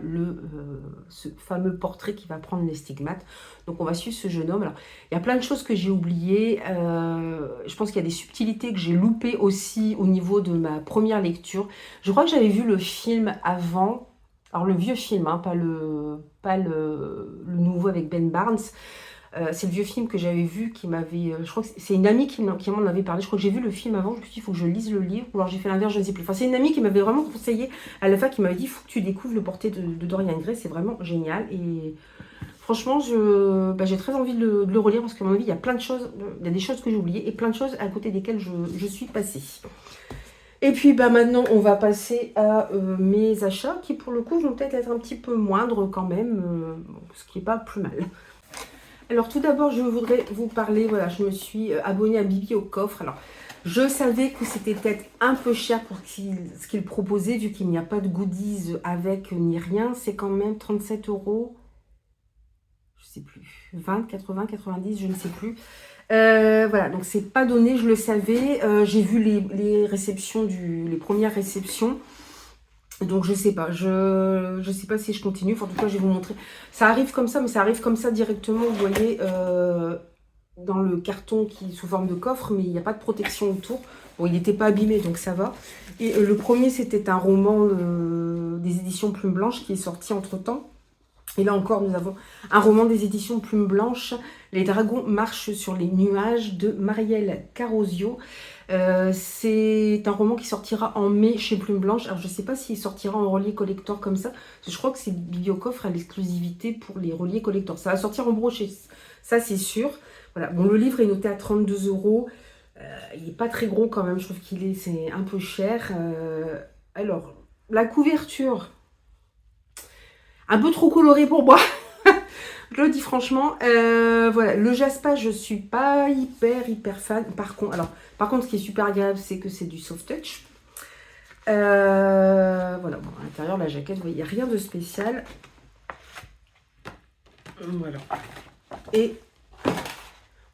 ce fameux portrait qui va prendre les stigmates. Donc, on va suivre ce jeune homme. Alors, il y a plein de choses que j'ai oubliées. Je pense qu'il y a des subtilités que j'ai loupées aussi au niveau de ma première lecture. Je crois que j'avais vu le film avant. Alors, le vieux film, hein, pas le nouveau avec Ben Barnes. C'est le vieux film que j'avais vu qui m'avait... je crois que c'est une amie qui m'en avait parlé. Je crois que j'ai vu le film avant. Je me suis dit, il faut que je lise le livre. Ou alors j'ai fait l'inverse, je ne sais plus. Enfin, c'est une amie qui m'avait vraiment conseillé à la fac, qui m'avait dit, il faut que tu découvres le portrait de Dorian Gray. C'est vraiment génial. Et franchement, j'ai très envie de le relire parce qu'à mon avis, il y a plein de choses. Il y a des choses que j'ai oubliées et plein de choses à côté desquelles je suis passée. Et puis maintenant, on va passer à mes achats qui, pour le coup, vont peut-être être un petit peu moindres quand même. Ce qui n'est pas plus mal. Alors tout d'abord, je voudrais vous parler, voilà, je me suis abonnée à Bibi au coffre. Alors, je savais que c'était peut-être un peu cher pour ce qu'il proposait, vu qu'il n'y a pas de goodies avec ni rien. C'est quand même 37 €, je sais plus, 20, 80, 90, je ne sais plus. Voilà, donc c'est pas donné, je le savais. J'ai vu les réceptions, les premières réceptions. Donc je sais pas, je sais pas si je continue. Enfin, en tout cas, je vais vous montrer. Ça arrive comme ça, mais ça arrive comme ça directement, vous voyez, dans le carton qui est sous forme de coffre, mais il n'y a pas de protection autour. Bon, il n'était pas abîmé, donc ça va. Et le premier, c'était un roman des éditions Plume Blanche qui est sorti entre-temps. Et là encore, nous avons un roman des éditions Plume Blanche, Les dragons marchent sur les nuages, de Marielle Carosio. C'est un roman qui sortira en mai chez Plume Blanche. Alors, je ne sais pas s'il sortira en relié collector comme ça. Parce que je crois que c'est Bibliocoffre à l'exclusivité pour les reliés collector. Ça va sortir en brochet, ça c'est sûr. Voilà. Bon, le livre est noté à 32 €. Il n'est pas très gros quand même. Je trouve c'est un peu cher. Alors, la couverture... un peu trop coloré pour moi, je le dis franchement. Voilà, le Jaspa, je suis pas hyper fan. Par contre, ce qui est super agréable, c'est que c'est du soft touch. Voilà, bon, à l'intérieur, la jaquette, vous voyez, il n'y a rien de spécial. Voilà. Et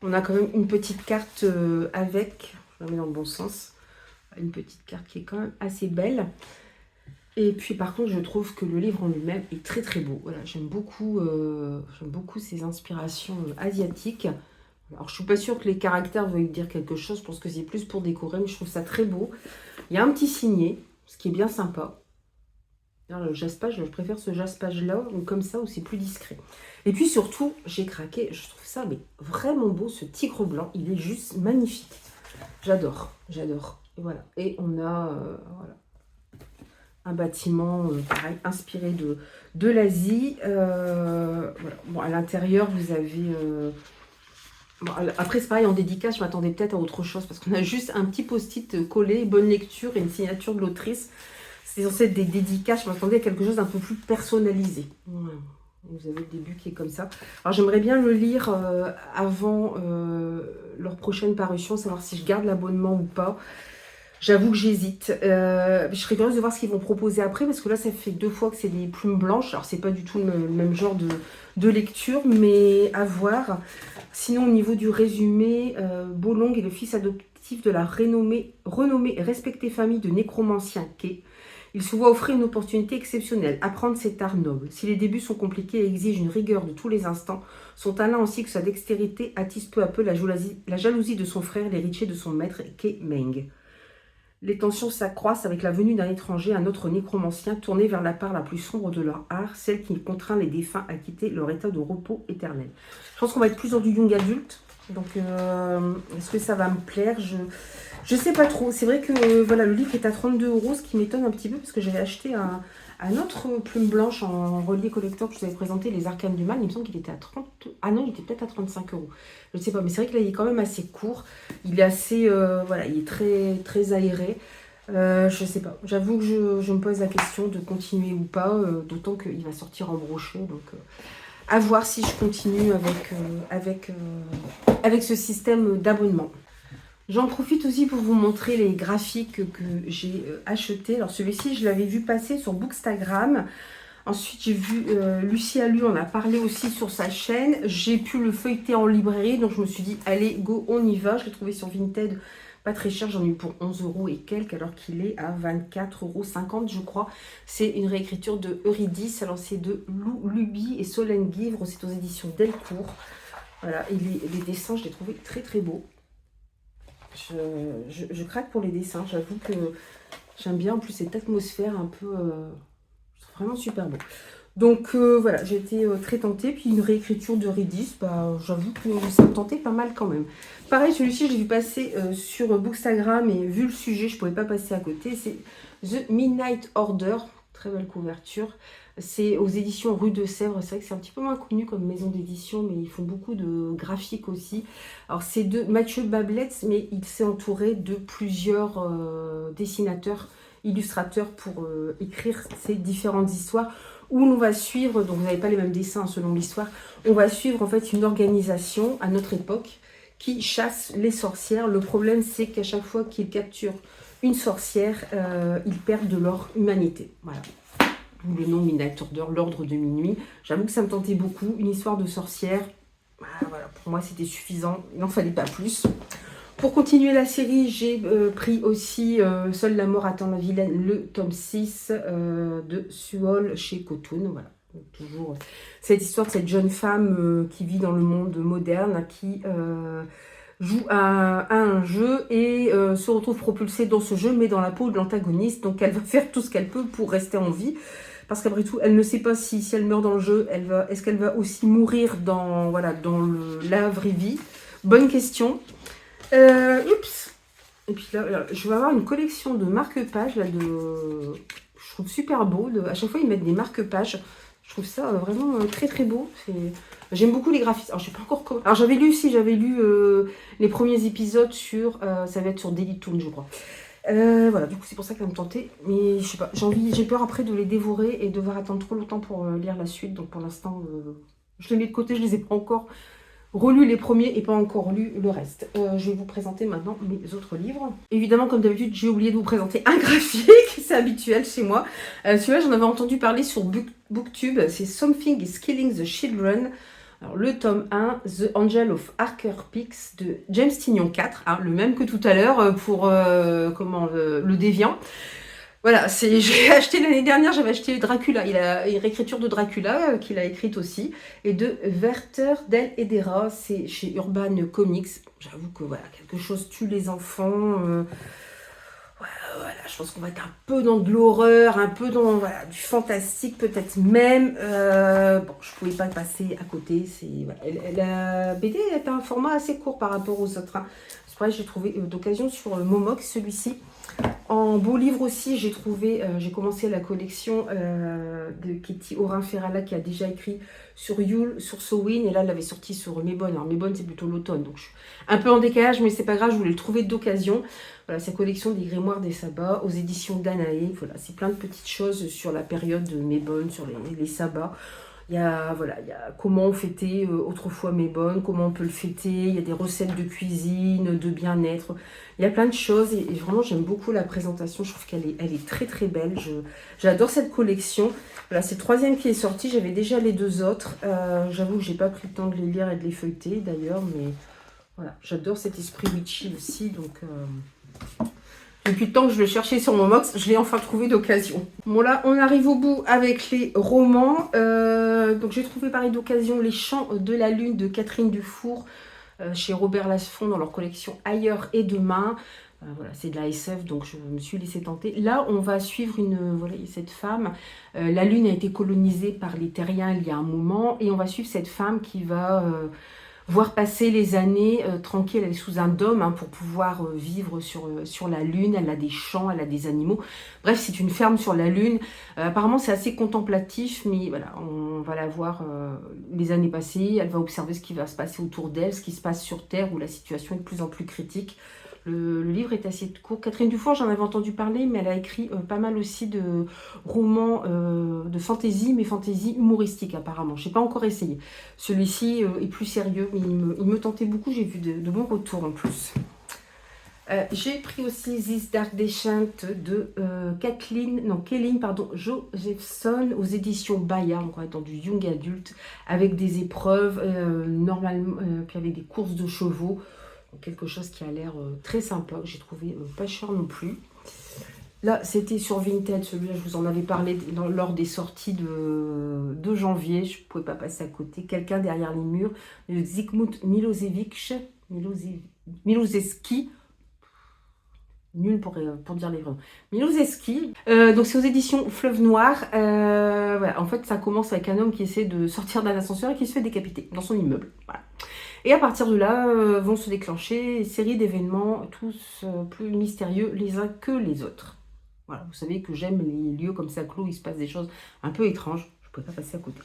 On a quand même une petite carte avec, je la mets dans le bon sens, une petite carte qui est quand même assez belle. Et puis par contre, je trouve que le livre en lui-même est très très beau. Voilà, j'aime beaucoup ces inspirations asiatiques. Alors je suis pas sûre que les caractères veuillent dire quelque chose, je pense que c'est plus pour décorer, mais je trouve ça très beau. Il y a un petit signet, ce qui est bien sympa. Alors, le jaspage, je préfère ce jaspage-là, ou comme ça, où c'est plus discret. Et puis surtout, j'ai craqué, je trouve ça mais vraiment beau, ce tigre blanc, il est juste magnifique. J'adore, j'adore. Et voilà, et on a voilà, un bâtiment, pareil, inspiré de l'Asie. Voilà. Bon, à l'intérieur, vous avez... bon, après, c'est pareil, en dédicace, je m'attendais peut-être à autre chose, parce qu'on a juste un petit post-it collé, bonne lecture, et une signature de l'autrice. C'est censé être des dédicaces, je m'attendais à quelque chose d'un peu plus personnalisé. Voilà. Vous avez le début qui est comme ça. Alors j'aimerais bien le lire avant leur prochaine parution, savoir si je garde l'abonnement ou pas. J'avoue que j'hésite. Je serais curieuse de voir ce qu'ils vont proposer après, parce que là ça fait 2 fois que c'est des plumes blanches. Alors c'est pas du tout le même genre de lecture, mais à voir. Sinon au niveau du résumé, Bolong est le fils adoptif de la renommée et respectée famille de nécromanciens Kay. Il se voit offrir une opportunité exceptionnelle, apprendre cet art noble. Si les débuts sont compliqués et exigent une rigueur de tous les instants, son talent ainsi que sa dextérité attisent peu à peu la jalousie de son frère, l'héritier de son maître, Kay Meng. Les tensions s'accroissent avec la venue d'un étranger, un autre nécromancien, tourné vers la part la plus sombre de leur art, celle qui contraint les défunts à quitter leur état de repos éternel. Je pense qu'on va être plus dans du young adulte, donc est-ce que ça va me plaire? Je sais pas trop. C'est vrai que voilà, le livre est à 32 €, ce qui m'étonne un petit peu parce que j'avais acheté un autre plume blanche en relié collector que je vous avais présenté, les Arcanes du Mal. Il me semble qu'il était à 30... Ah non, il était peut-être à 35 €. Je ne sais pas, mais c'est vrai que là, il est quand même assez court. Il est assez... voilà, il est très, très aéré. Je sais pas. J'avoue que je me pose la question de continuer ou pas, d'autant qu'il va sortir en brochet. Donc, à voir si je continue avec ce système d'abonnement. J'en profite aussi pour vous montrer les graphiques que j'ai achetés. Alors celui-ci, je l'avais vu passer sur Bookstagram. Ensuite, j'ai vu Lucie Alu en a parlé aussi sur sa chaîne. J'ai pu le feuilleter en librairie, donc je me suis dit, allez, go, on y va. Je l'ai trouvé sur Vinted, pas très cher. J'en ai eu pour 11 € et quelques, alors qu'il est à 24,50 € je crois. C'est une réécriture de Eurydice. Alors c'est de Lou Luby et Solène Guivre. C'est aux éditions Delcourt. Voilà, et les dessins, je les trouvés très très beaux. Je craque pour les dessins, j'avoue que j'aime bien en plus cette atmosphère un peu, je trouve vraiment super beau. Donc voilà, j'ai été très tentée, puis une réécriture de Redis, bah, j'avoue que ça me tentait pas mal quand même. Pareil, celui-ci, je l'ai vu passer sur Bookstagram et vu le sujet, je ne pouvais pas passer à côté, c'est The Midnight Order, très belle couverture. C'est aux éditions Rue de Sèvres. C'est vrai que c'est un petit peu moins connu comme maison d'édition, mais ils font beaucoup de graphiques aussi. Alors, c'est de Mathieu Babletz, mais il s'est entouré de plusieurs dessinateurs, illustrateurs pour écrire ces différentes histoires où l'on va suivre, donc vous n'avez pas les mêmes dessins selon l'histoire, on va suivre en fait une organisation à notre époque qui chasse les sorcières. Le problème, c'est qu'à chaque fois qu'ils capturent une sorcière, ils perdent de leur humanité. Voilà. Le nom Midnight Order, l'ordre de minuit. J'avoue que ça me tentait beaucoup. Une histoire de sorcière, voilà, pour moi c'était suffisant, il n'en fallait pas plus. Pour continuer la série, j'ai pris aussi Seule la mort attend la vilaine, le tome 6 de Suol chez Cotoon. Voilà. Donc, toujours cette histoire de cette jeune femme qui vit dans le monde moderne, qui joue à un jeu et se retrouve propulsée dans ce jeu, mais dans la peau de l'antagoniste. Donc elle va faire tout ce qu'elle peut pour rester en vie. Parce qu'après tout, elle ne sait pas si elle meurt dans le jeu, est-ce qu'elle va aussi mourir dans, voilà, dans la vraie vie? Bonne question. Oups. Et puis là, je vais avoir une collection de marque-pages, là, je trouve super beau. À chaque fois, ils mettent des marque-pages. Je trouve ça vraiment très très beau. J'aime beaucoup les graphismes. Alors, je sais pas encore comment. Alors, j'avais lu les premiers épisodes sur, ça va être sur Daily Toon, je crois. Voilà, du coup c'est pour ça qu'elle me tentait, mais je sais pas, j'ai peur après de les dévorer et devoir attendre trop longtemps pour lire la suite, donc pour l'instant je les mets de côté, je les ai pas encore relus les premiers et pas encore lu le reste. Je vais vous présenter maintenant mes autres livres. Évidemment, comme d'habitude, j'ai oublié de vous présenter un graphique, c'est habituel chez moi. Celui-là, j'en avais entendu parler sur Booktube, c'est Something is Killing the Children. Alors, le tome 1, The Angel of Harker Peaks de James Tynion 4, hein, le même que tout à l'heure pour le Déviant. Voilà, j'ai acheté l'année dernière, j'avais acheté Dracula. Il a une réécriture de Dracula qu'il a écrite aussi. Et de Werther Del Hedera, c'est chez Urban Comics. J'avoue que voilà, quelque chose tue les enfants. Voilà, je pense qu'on va être un peu dans de l'horreur, un peu dans du fantastique peut-être même. Bon, je pouvais pas passer à côté. La BD est un format assez court par rapport aux autres, hein. C'est vrai, j'ai trouvé d'occasion sur Momox, celui-ci. En beau livre aussi, j'ai commencé la collection de Katie Orin-Ferralla qui a déjà écrit sur Yule, sur Samhain, et là elle l'avait sorti sur Mebone. Alors Mebone c'est plutôt l'automne, donc je suis un peu en décalage, mais c'est pas grave, je voulais le trouver d'occasion. Voilà, sa collection des Grimoires des Sabbats aux éditions Danaé. Voilà, c'est plein de petites choses sur la période de Mebone, sur les sabbats. Il y a comment on fêtait autrefois Mebone, comment on peut le fêter, il y a des recettes de cuisine, de bien-être, il y a plein de choses et vraiment j'aime beaucoup la présentation, je trouve elle est très très belle, j'adore cette collection. Voilà, c'est le troisième qui est sorti, j'avais déjà les deux autres, j'avoue que j'ai pas pris le temps de les lire et de les feuilleter d'ailleurs, mais voilà, j'adore cet esprit witchy aussi, donc... Depuis le temps que je le cherchais sur mon box, je l'ai enfin trouvé d'occasion. Bon là, on arrive au bout avec les romans. Donc j'ai trouvé pareil d'occasion Les Chants de la Lune de Catherine Dufour chez Robert Laffont dans leur collection Ailleurs et Demain. Voilà, c'est de la SF, donc je me suis laissée tenter. Là, on va suivre cette femme. La Lune a été colonisée par les Terriens il y a un moment et on va suivre cette femme qui va... voir passer les années tranquille, elle est sous un dôme hein, pour pouvoir vivre sur la Lune, elle a des champs, elle a des animaux. Bref, c'est une ferme sur la Lune. Apparemment, c'est assez contemplatif, mais voilà, on va la voir les années passées, elle va observer ce qui va se passer autour d'elle, ce qui se passe sur Terre, où la situation est de plus en plus critique. Le livre est assez court. Catherine Dufour, j'en avais entendu parler, mais elle a écrit pas mal aussi de romans de fantasy, mais fantasy humoristique apparemment. Je n'ai pas encore essayé. Celui-ci est plus sérieux, mais il me tentait beaucoup. J'ai vu de bons retours en plus. J'ai pris aussi This Dark Descent de Kelly Josephson aux éditions Bayard, donc on est dans du young adulte, avec des épreuves, normalement, puis avec des courses de chevaux. Quelque chose qui a l'air très sympa, que j'ai trouvé pas cher non plus. Là, c'était sur Vinted, celui-là, je vous en avais parlé lors des sorties de janvier. Je ne pouvais pas passer à côté. Quelqu'un derrière les murs, de Zygmunt Miloseski. Nul pour dire les vrais. Miloseski. Donc, c'est aux éditions Fleuve Noir. Voilà. En fait, ça commence avec un homme qui essaie de sortir d'un ascenseur et qui se fait décapiter dans son immeuble. Voilà. Et à partir de là, vont se déclencher une série d'événements, tous plus mystérieux les uns que les autres. Voilà, vous savez que j'aime les lieux comme ça clos, il se passe des choses un peu étranges. Je ne pouvais pas passer à côté.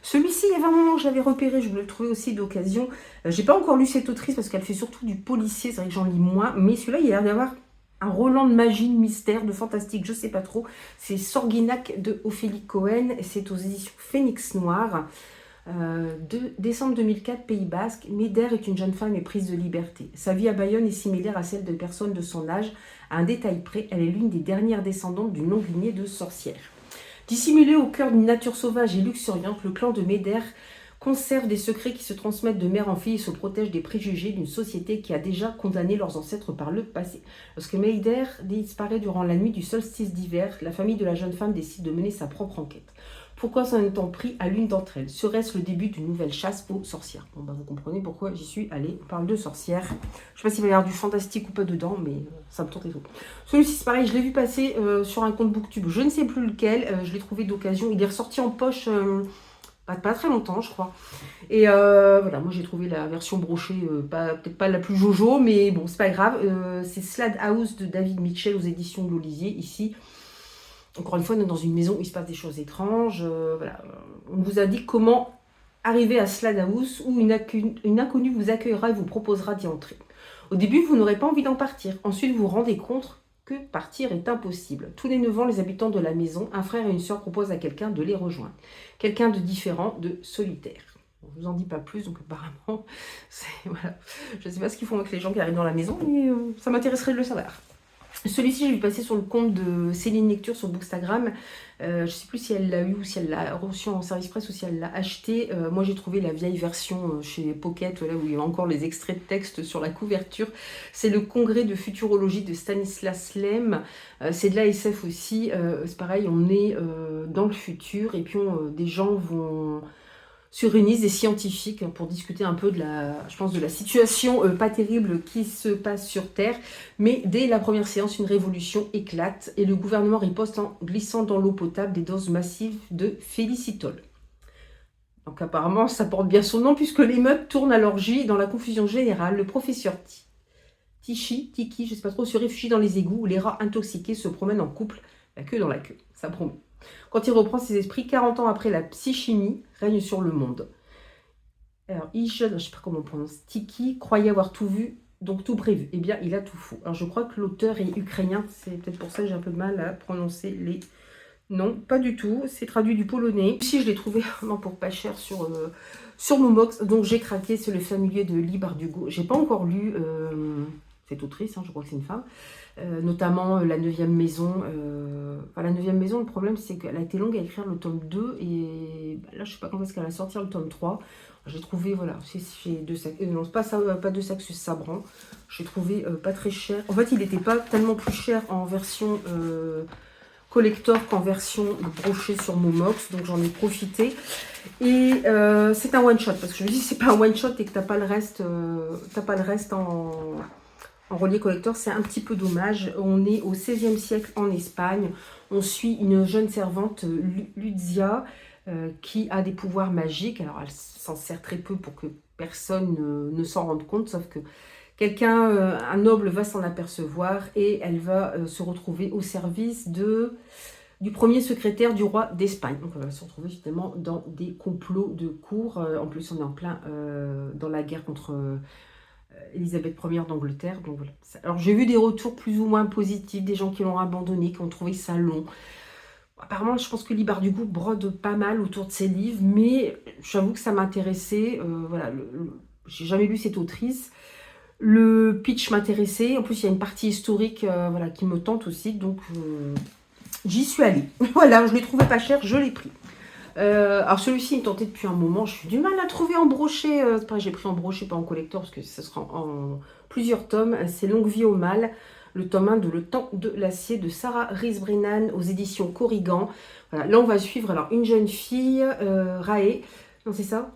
Celui-ci, il y avait un moment que je l'avais repéré, je voulais le trouver aussi d'occasion. J'ai pas encore lu cette autrice parce qu'elle fait surtout du policier, c'est vrai que j'en lis moins. Mais celui-là, il a l'air d'avoir un Roland de magie, de mystère, de fantastique, je sais pas trop. C'est Sorguinac de Ophélie Cohen, c'est aux éditions Phénix Noir. De décembre 2004, Pays Basque, Médère est une jeune femme éprise de liberté. Sa vie à Bayonne est similaire à celle de personnes de son âge. À un détail près, elle est l'une des dernières descendantes d'une longue lignée de sorcières. Dissimulée au cœur d'une nature sauvage et luxuriante, le clan de Médère conserve des secrets qui se transmettent de mère en fille et se protège des préjugés d'une société qui a déjà condamné leurs ancêtres par le passé. Lorsque Médère disparaît durant la nuit du solstice d'hiver, la famille de la jeune femme décide de mener sa propre enquête. Pourquoi s'en est-on pris à l'une d'entre elles? Serait-ce le début d'une nouvelle chasse aux sorcières? Bon, vous comprenez pourquoi j'y suis allée. On parle de sorcières. Je ne sais pas s'il va y avoir du fantastique ou pas dedans, mais ça me tentait trop. Celui-ci, c'est pareil, je l'ai vu passer sur un compte Booktube. Je ne sais plus lequel. Je l'ai trouvé d'occasion. Il est ressorti en poche pas très longtemps, je crois. Et voilà, moi j'ai trouvé la version brochée, peut-être pas la plus jojo, mais bon, c'est pas grave. C'est Slade House de David Mitchell aux éditions de l'Olivier, ici. Encore une fois, on est dans une maison où il se passe des choses étranges. Voilà. On vous a dit comment arriver à Slade House où une inconnue vous accueillera et vous proposera d'y entrer. Au début, vous n'aurez pas envie d'en partir. Ensuite, vous vous rendez compte que partir est impossible. Tous les 9 ans, les habitants de la maison, un frère et une sœur proposent à quelqu'un de les rejoindre. Quelqu'un de différent, de solitaire. Je ne vous en dis pas plus, donc apparemment, voilà. Je ne sais pas ce qu'ils font avec les gens qui arrivent dans la maison, mais ça m'intéresserait de le savoir. Celui-ci, je l'ai passé sur le compte de Céline Lecture sur Bookstagram. Je ne sais plus si elle l'a eu ou si elle l'a reçu en service presse ou si elle l'a acheté. Moi, j'ai trouvé la vieille version chez Pocket, là où il y a encore les extraits de texte sur la couverture. C'est le congrès de futurologie de Stanislas Lem. C'est de l'ASF aussi. C'est pareil, on est dans le futur et puis des gens vont se réunissent des scientifiques pour discuter un peu de je pense, de la situation pas terrible qui se passe sur Terre. Mais dès la première séance, une révolution éclate et le gouvernement riposte en glissant dans l'eau potable des doses massives de félicitol. Donc apparemment, ça porte bien son nom puisque l'émeute tourne à l'orgie. Dans la confusion générale, le professeur Tiki, je sais pas trop, se réfugie dans les égouts où les rats intoxiqués se promènent en couple, la queue dans la queue, ça promet. Quand il reprend ses esprits, 40 ans après, la psychimie règne sur le monde. Alors, je ne sais pas comment on prononce, Tiki croyait avoir tout vu, donc tout prévu. Eh bien, il a tout faux. Alors, je crois que l'auteur est ukrainien, c'est peut-être pour ça que j'ai un peu de mal à prononcer les... Non, pas du tout, c'est traduit du polonais. Si je l'ai trouvé vraiment pour pas cher sur Momox, donc j'ai craqué, c'est Le familier de Lee Bardugo. J'ai pas encore lu cette autrice, je crois que c'est une femme. Notamment La 9e maison. La 9e maison, le problème c'est qu'elle a été longue à écrire le tome 2 et là je sais pas quand est-ce qu'elle va sortir le tome 3. J'ai trouvé, voilà, c'est chez non, pas de Saxus Sabran. J'ai trouvé pas très cher. En fait, il n'était pas tellement plus cher en version collector qu'en version brochée sur Momox, donc j'en ai profité. Et c'est un one shot parce que je me dis c'est pas un one shot et que t'as pas le reste en relié collector, c'est un petit peu dommage. On est au XVIe siècle en Espagne. On suit une jeune servante, Lucia, qui a des pouvoirs magiques. Alors, elle s'en sert très peu pour que personne ne s'en rende compte, sauf que quelqu'un, un noble, va s'en apercevoir et elle va se retrouver au service du premier secrétaire du roi d'Espagne. Donc, on va se retrouver justement dans des complots de cour. En plus, on est en plein dans la guerre contre... Elisabeth Ier d'Angleterre. Donc voilà. Alors j'ai vu des retours plus ou moins positifs, des gens qui l'ont abandonné, qui ont trouvé ça long. Apparemment, je pense que Lee Bardugo brode pas mal autour de ses livres, mais j'avoue que ça m'intéressait. Voilà, j'ai jamais lu cette autrice. Le pitch m'intéressait. En plus, il y a une partie historique voilà, qui me tente aussi, donc j'y suis allée. Voilà, je l'ai trouvé pas cher, je l'ai pris. Alors celui-ci il me tentait depuis un moment, je suis du mal à trouver en brochet, c'est pareil, j'ai pris en brochet pas en collector parce que ça sera en plusieurs tomes. C'est Longue vie au mal, le tome 1 de Le temps de l'acier de Sarah Rice-Brennan aux éditions Corrigan. Voilà, là on va suivre alors une jeune fille, Rae, non c'est ça?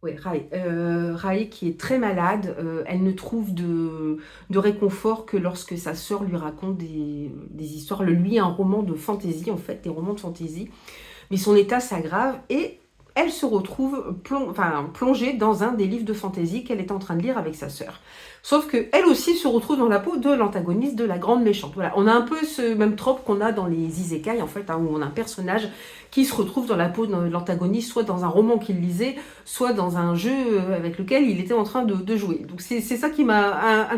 Oui, Rae qui est très malade, elle ne trouve de réconfort que lorsque sa sœur lui raconte des histoires. Elle lit un roman de fantaisie en fait, des romans de fantaisie. Mais son état s'aggrave et elle se retrouve plongée dans un des livres de fantaisie qu'elle est en train de lire avec sa sœur. Sauf qu'elle aussi se retrouve dans la peau de l'antagoniste, de la grande méchante. Voilà, on a un peu ce même trope qu'on a dans les isekai, en fait, où on a un personnage qui se retrouve dans la peau de l'antagoniste, soit dans un roman qu'il lisait, soit dans un jeu avec lequel il était en train de jouer. Donc c'est ça qui m'a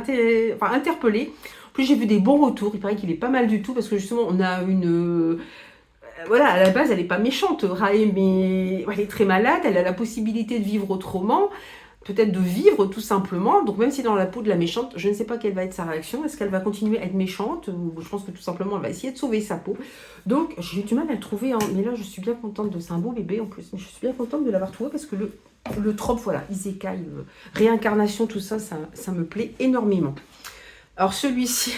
interpellée. En plus, j'ai vu des bons retours. Il paraît qu'il est pas mal du tout, parce que justement, on a une... Voilà, à la base, elle n'est pas méchante, Rae, mais elle est très malade, elle a la possibilité de vivre autrement, peut-être de vivre tout simplement. Donc même si dans la peau de la méchante, je ne sais pas quelle va être sa réaction. Est-ce qu'elle va continuer à être méchante ou je pense que tout simplement, elle va essayer de sauver sa peau. Donc j'ai eu du mal à le trouver, mais là, je suis bien contente de... C'est un beau bébé en plus, mais je suis bien contente de l'avoir trouvé parce que le trope, voilà, isekai, réincarnation, tout ça, ça me plaît énormément. Alors celui-ci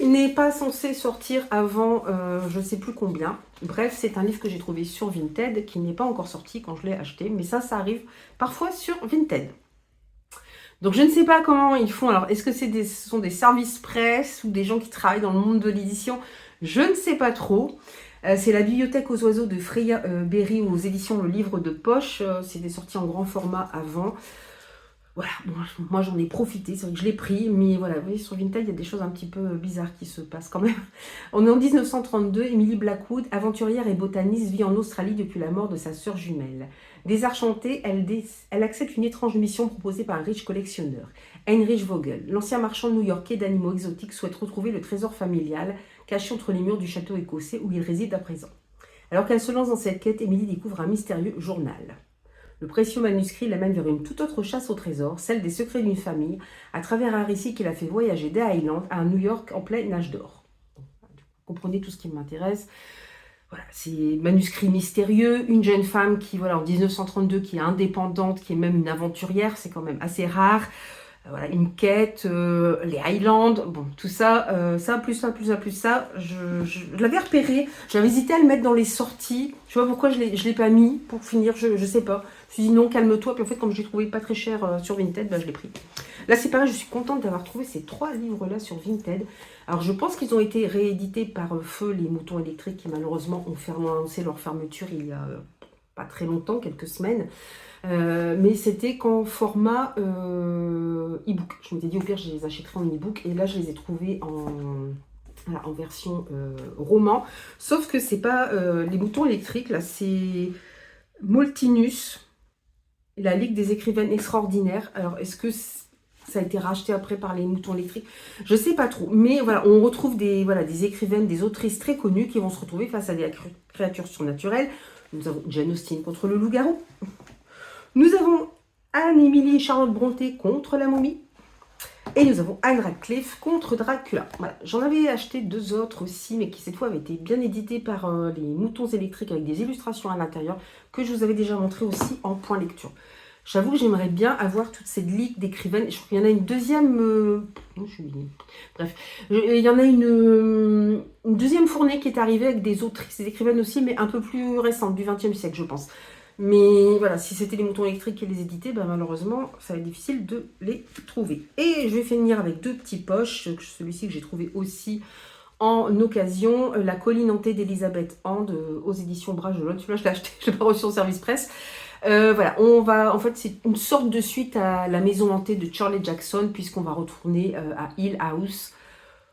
n'est pas censé sortir avant je ne sais plus combien. Bref, c'est un livre que j'ai trouvé sur Vinted, qui n'est pas encore sorti quand je l'ai acheté. Mais ça arrive parfois sur Vinted. Donc je ne sais pas comment ils font. Alors, est-ce que ce sont des services presse ou des gens qui travaillent dans le monde de l'édition? Je ne sais pas trop. C'est La bibliothèque aux oiseaux de Freya Berry aux éditions Le Livre de Poche. C'était sorti en grand format avant. Voilà, moi j'en ai profité, c'est vrai que je l'ai pris, mais voilà, vous voyez, sur Vinted, il y a des choses un petit peu bizarres qui se passent quand même. On est en 1932, Emily Blackwood, aventurière et botaniste, vit en Australie depuis la mort de sa sœur jumelle. Désargentée, elle accepte une étrange mission proposée par un riche collectionneur, Heinrich Vogel. L'ancien marchand new-yorkais d'animaux exotiques souhaite retrouver le trésor familial caché entre les murs du château écossais où il réside à présent. Alors qu'elle se lance dans cette quête, Emily découvre un mystérieux journal. Le précieux manuscrit l'amène vers une toute autre chasse au trésor, celle des secrets d'une famille, à travers un récit qui l'a fait voyager des Highlands à New York en plein âge d'or. Vous comprenez tout ce qui m'intéresse. Voilà, c'est manuscrit mystérieux, une jeune femme qui, voilà, en 1932, qui est indépendante, qui est même une aventurière, c'est quand même assez rare. Voilà, une quête, les Highlands, bon, tout ça, ça, plus ça, plus ça, plus ça, je l'avais repéré, j'avais hésité à le mettre dans les sorties, je sais pas pourquoi je l'ai pas mis, pour finir, je sais pas, je me suis dit non, calme-toi, puis en fait, comme je l'ai trouvé pas très cher sur Vinted, bah, je l'ai pris. Là, c'est pareil, je suis contente d'avoir trouvé ces 3 livres-là sur Vinted. Alors, je pense qu'ils ont été réédités par Feu, les moutons électriques, qui malheureusement ont annoncé leur fermeture il y a pas très longtemps, quelques semaines. Mais c'était qu'en format e-book. Je m'étais dit au pire je les achèterai en e-book et là je les ai trouvés en version roman. Sauf que c'est pas les moutons électriques, là c'est Moltinus, la Ligue des écrivaines extraordinaires. Alors est-ce que ça a été racheté après par les moutons électriques? Je sais pas trop. Mais voilà, on retrouve des écrivaines, des autrices très connues qui vont se retrouver face à des créatures surnaturelles. Nous avons Jane Austen contre le loup-garou. Nous avons Anne-Émilie et Charlotte Brontë contre la momie. Et nous avons Anne Radcliffe contre Dracula. Voilà. J'en avais acheté 2 autres aussi, mais qui cette fois avaient été bien édités par les moutons électriques avec des illustrations à l'intérieur, que je vous avais déjà montré aussi en point lecture. J'avoue que j'aimerais bien avoir toute cette ligue d'écrivaines. Je crois qu'il y en a une deuxième... Bref, il y en a une deuxième fournée qui est arrivée avec des autrices, des écrivaines aussi, mais un peu plus récentes, du XXe siècle, je pense. Mais voilà, si c'était les moutons électriques qui les éditaient, ben malheureusement, ça va être difficile de les trouver. Et je vais finir avec 2 petits poches. Celui-ci que j'ai trouvé aussi en occasion. La colline hantée d'Elisabeth Hand aux éditions Brajolon. Celui-là, je l'ai acheté, je l'ai pas reçu en service presse. Voilà, en fait, c'est une sorte de suite à La Maison hantée de Shirley Jackson, puisqu'on va retourner à Hill House.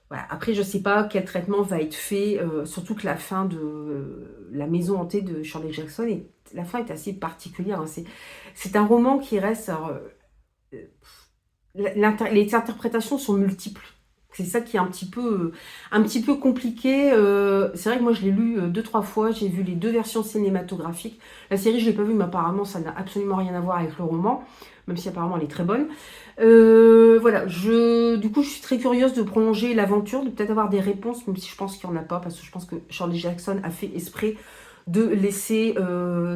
Voilà. Après, je ne sais pas quel traitement va être fait, surtout que la fin de La Maison hantée de Shirley Jackson, la fin est assez particulière. Hein. C'est un roman qui reste... Alors, les interprétations sont multiples. C'est ça qui est un petit peu compliqué. C'est vrai que moi, je l'ai lu 2-3 fois. J'ai vu les 2 versions cinématographiques. La série, je ne l'ai pas vue, mais apparemment, ça n'a absolument rien à voir avec le roman, même si apparemment, elle est très bonne. Voilà, du coup, je suis très curieuse de prolonger l'aventure, de peut-être avoir des réponses, même si je pense qu'il n'y en a pas, parce que je pense que Shirley Jackson a fait esprit de laisser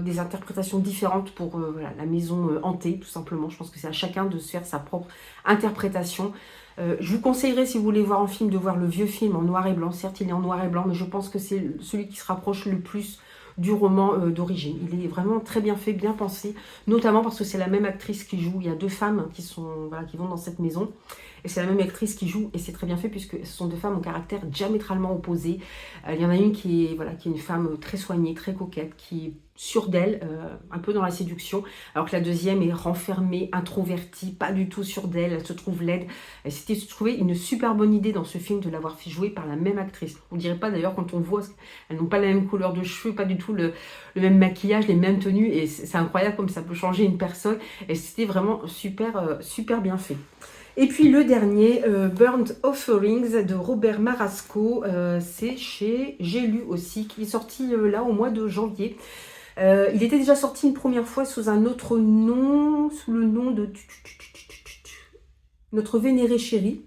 des interprétations différentes pour voilà, la maison hantée, tout simplement. Je pense que c'est à chacun de se faire sa propre interprétation. Je vous conseillerais, si vous voulez voir un film, de voir le vieux film en noir et blanc. Certes, il est en noir et blanc, mais je pense que c'est celui qui se rapproche le plus du roman d'origine. Il est vraiment très bien fait, bien pensé, notamment parce que c'est la même actrice qui joue. Il y a 2 femmes qui vont dans cette maison, et c'est la même actrice qui joue, et c'est très bien fait puisque ce sont 2 femmes au caractère diamétralement opposé. Il y en a une qui est une femme très soignée, très coquette, qui est sûre d'elle, un peu dans la séduction, alors que la deuxième est renfermée, introvertie, pas du tout sûre d'elle, elle se trouve laide. Et c'était, je trouvais, une super bonne idée dans ce film de l'avoir fait jouer par la même actrice. Vous ne direz pas d'ailleurs quand on voit, elles n'ont pas la même couleur de cheveux, pas du tout le même maquillage, les mêmes tenues, et c'est incroyable comme ça peut changer une personne, et c'était vraiment super bien fait. Et puis le dernier, Burnt Offerings de Robert Marasco, c'est chez J'ai lu aussi, qui est sorti là au mois de janvier. Il était déjà sorti une première fois sous un autre nom, sous le nom de Notre Vénéré Chéri.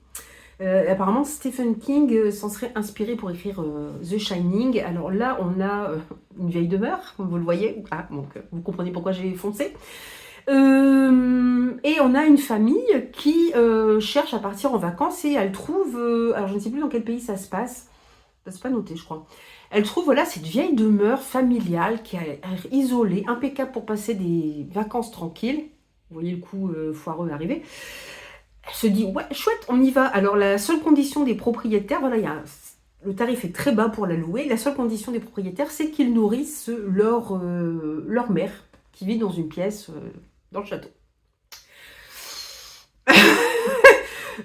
Apparemment, Stephen King s'en serait inspiré pour écrire The Shining. Alors là, on a une vieille demeure, comme vous le voyez. Ah, donc vous comprenez pourquoi j'ai foncé. Et on a une famille qui cherche à partir en vacances et elle trouve, alors je ne sais plus dans quel pays ça se passe, ça c'est pas noté je crois, elle trouve voilà cette vieille demeure familiale qui est isolée, impeccable pour passer des vacances tranquilles. Vous voyez le coup foireux arriver. Elle se dit ouais chouette on y va. Alors la seule condition des propriétaires, voilà le tarif est très bas pour la louer, la seule condition des propriétaires c'est qu'ils nourrissent leur mère qui vit dans une pièce dans le château.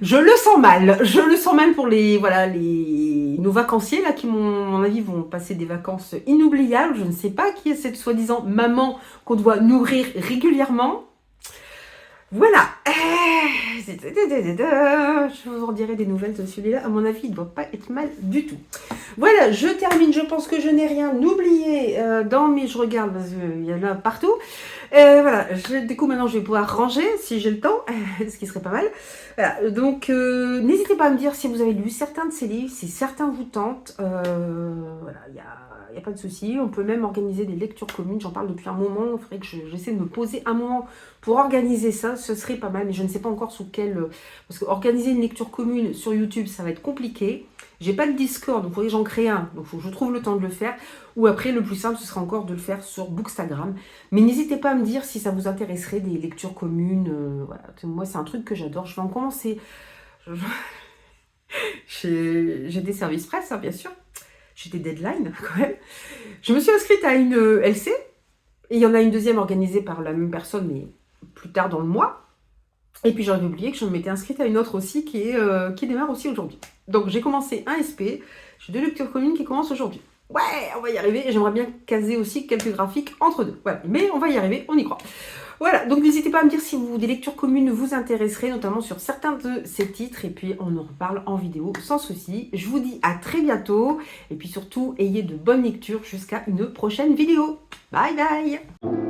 Je le sens mal pour nos vacanciers là qui, à mon avis, vont passer des vacances inoubliables. Je ne sais pas qui est cette soi-disant maman qu'on doit nourrir régulièrement. Voilà. Je vous en dirai des nouvelles de celui-là. À mon avis, il ne doit pas être mal du tout. Voilà, je termine. Je pense que je n'ai rien oublié dans mes... Je regarde parce qu'il y en a partout. Voilà, du coup maintenant je vais pouvoir ranger si j'ai le temps, ce qui serait pas mal. Voilà, donc n'hésitez pas à me dire si vous avez lu certains de ces livres, si certains vous tentent. Voilà, y a pas de souci. On peut même organiser des lectures communes, j'en parle depuis un moment. Il faudrait que j'essaie de me poser un moment pour organiser ça, ce serait pas mal, mais je ne sais pas encore sous quel... Parce que organiser une lecture commune sur YouTube, ça va être compliqué. J'ai pas de Discord, donc il faudrait que j'en crée un, donc il faut que je trouve le temps de le faire. Ou après, le plus simple, ce sera encore de le faire sur Bookstagram. Mais n'hésitez pas à me dire si ça vous intéresserait, des lectures communes. Voilà. Moi, c'est un truc que j'adore. Je vais en commencer. J'ai des services presse, hein, bien sûr. J'ai des deadlines, quand même. Je me suis inscrite à une LC. Et il y en a une deuxième organisée par la même personne, mais plus tard dans le mois. Et puis j'avais oublié que je m'étais inscrite à une autre aussi qui démarre aussi aujourd'hui. Donc j'ai commencé un SP. J'ai 2 lectures communes qui commencent aujourd'hui. Ouais, on va y arriver. Et j'aimerais bien caser aussi quelques graphiques entre deux. Voilà. Mais on va y arriver, on y croit. Voilà, donc n'hésitez pas à me dire si des lectures communes vous intéresseraient, notamment sur certains de ces titres. Et puis on en reparle en vidéo sans souci. Je vous dis à très bientôt. Et puis surtout, ayez de bonnes lectures jusqu'à une prochaine vidéo. Bye bye.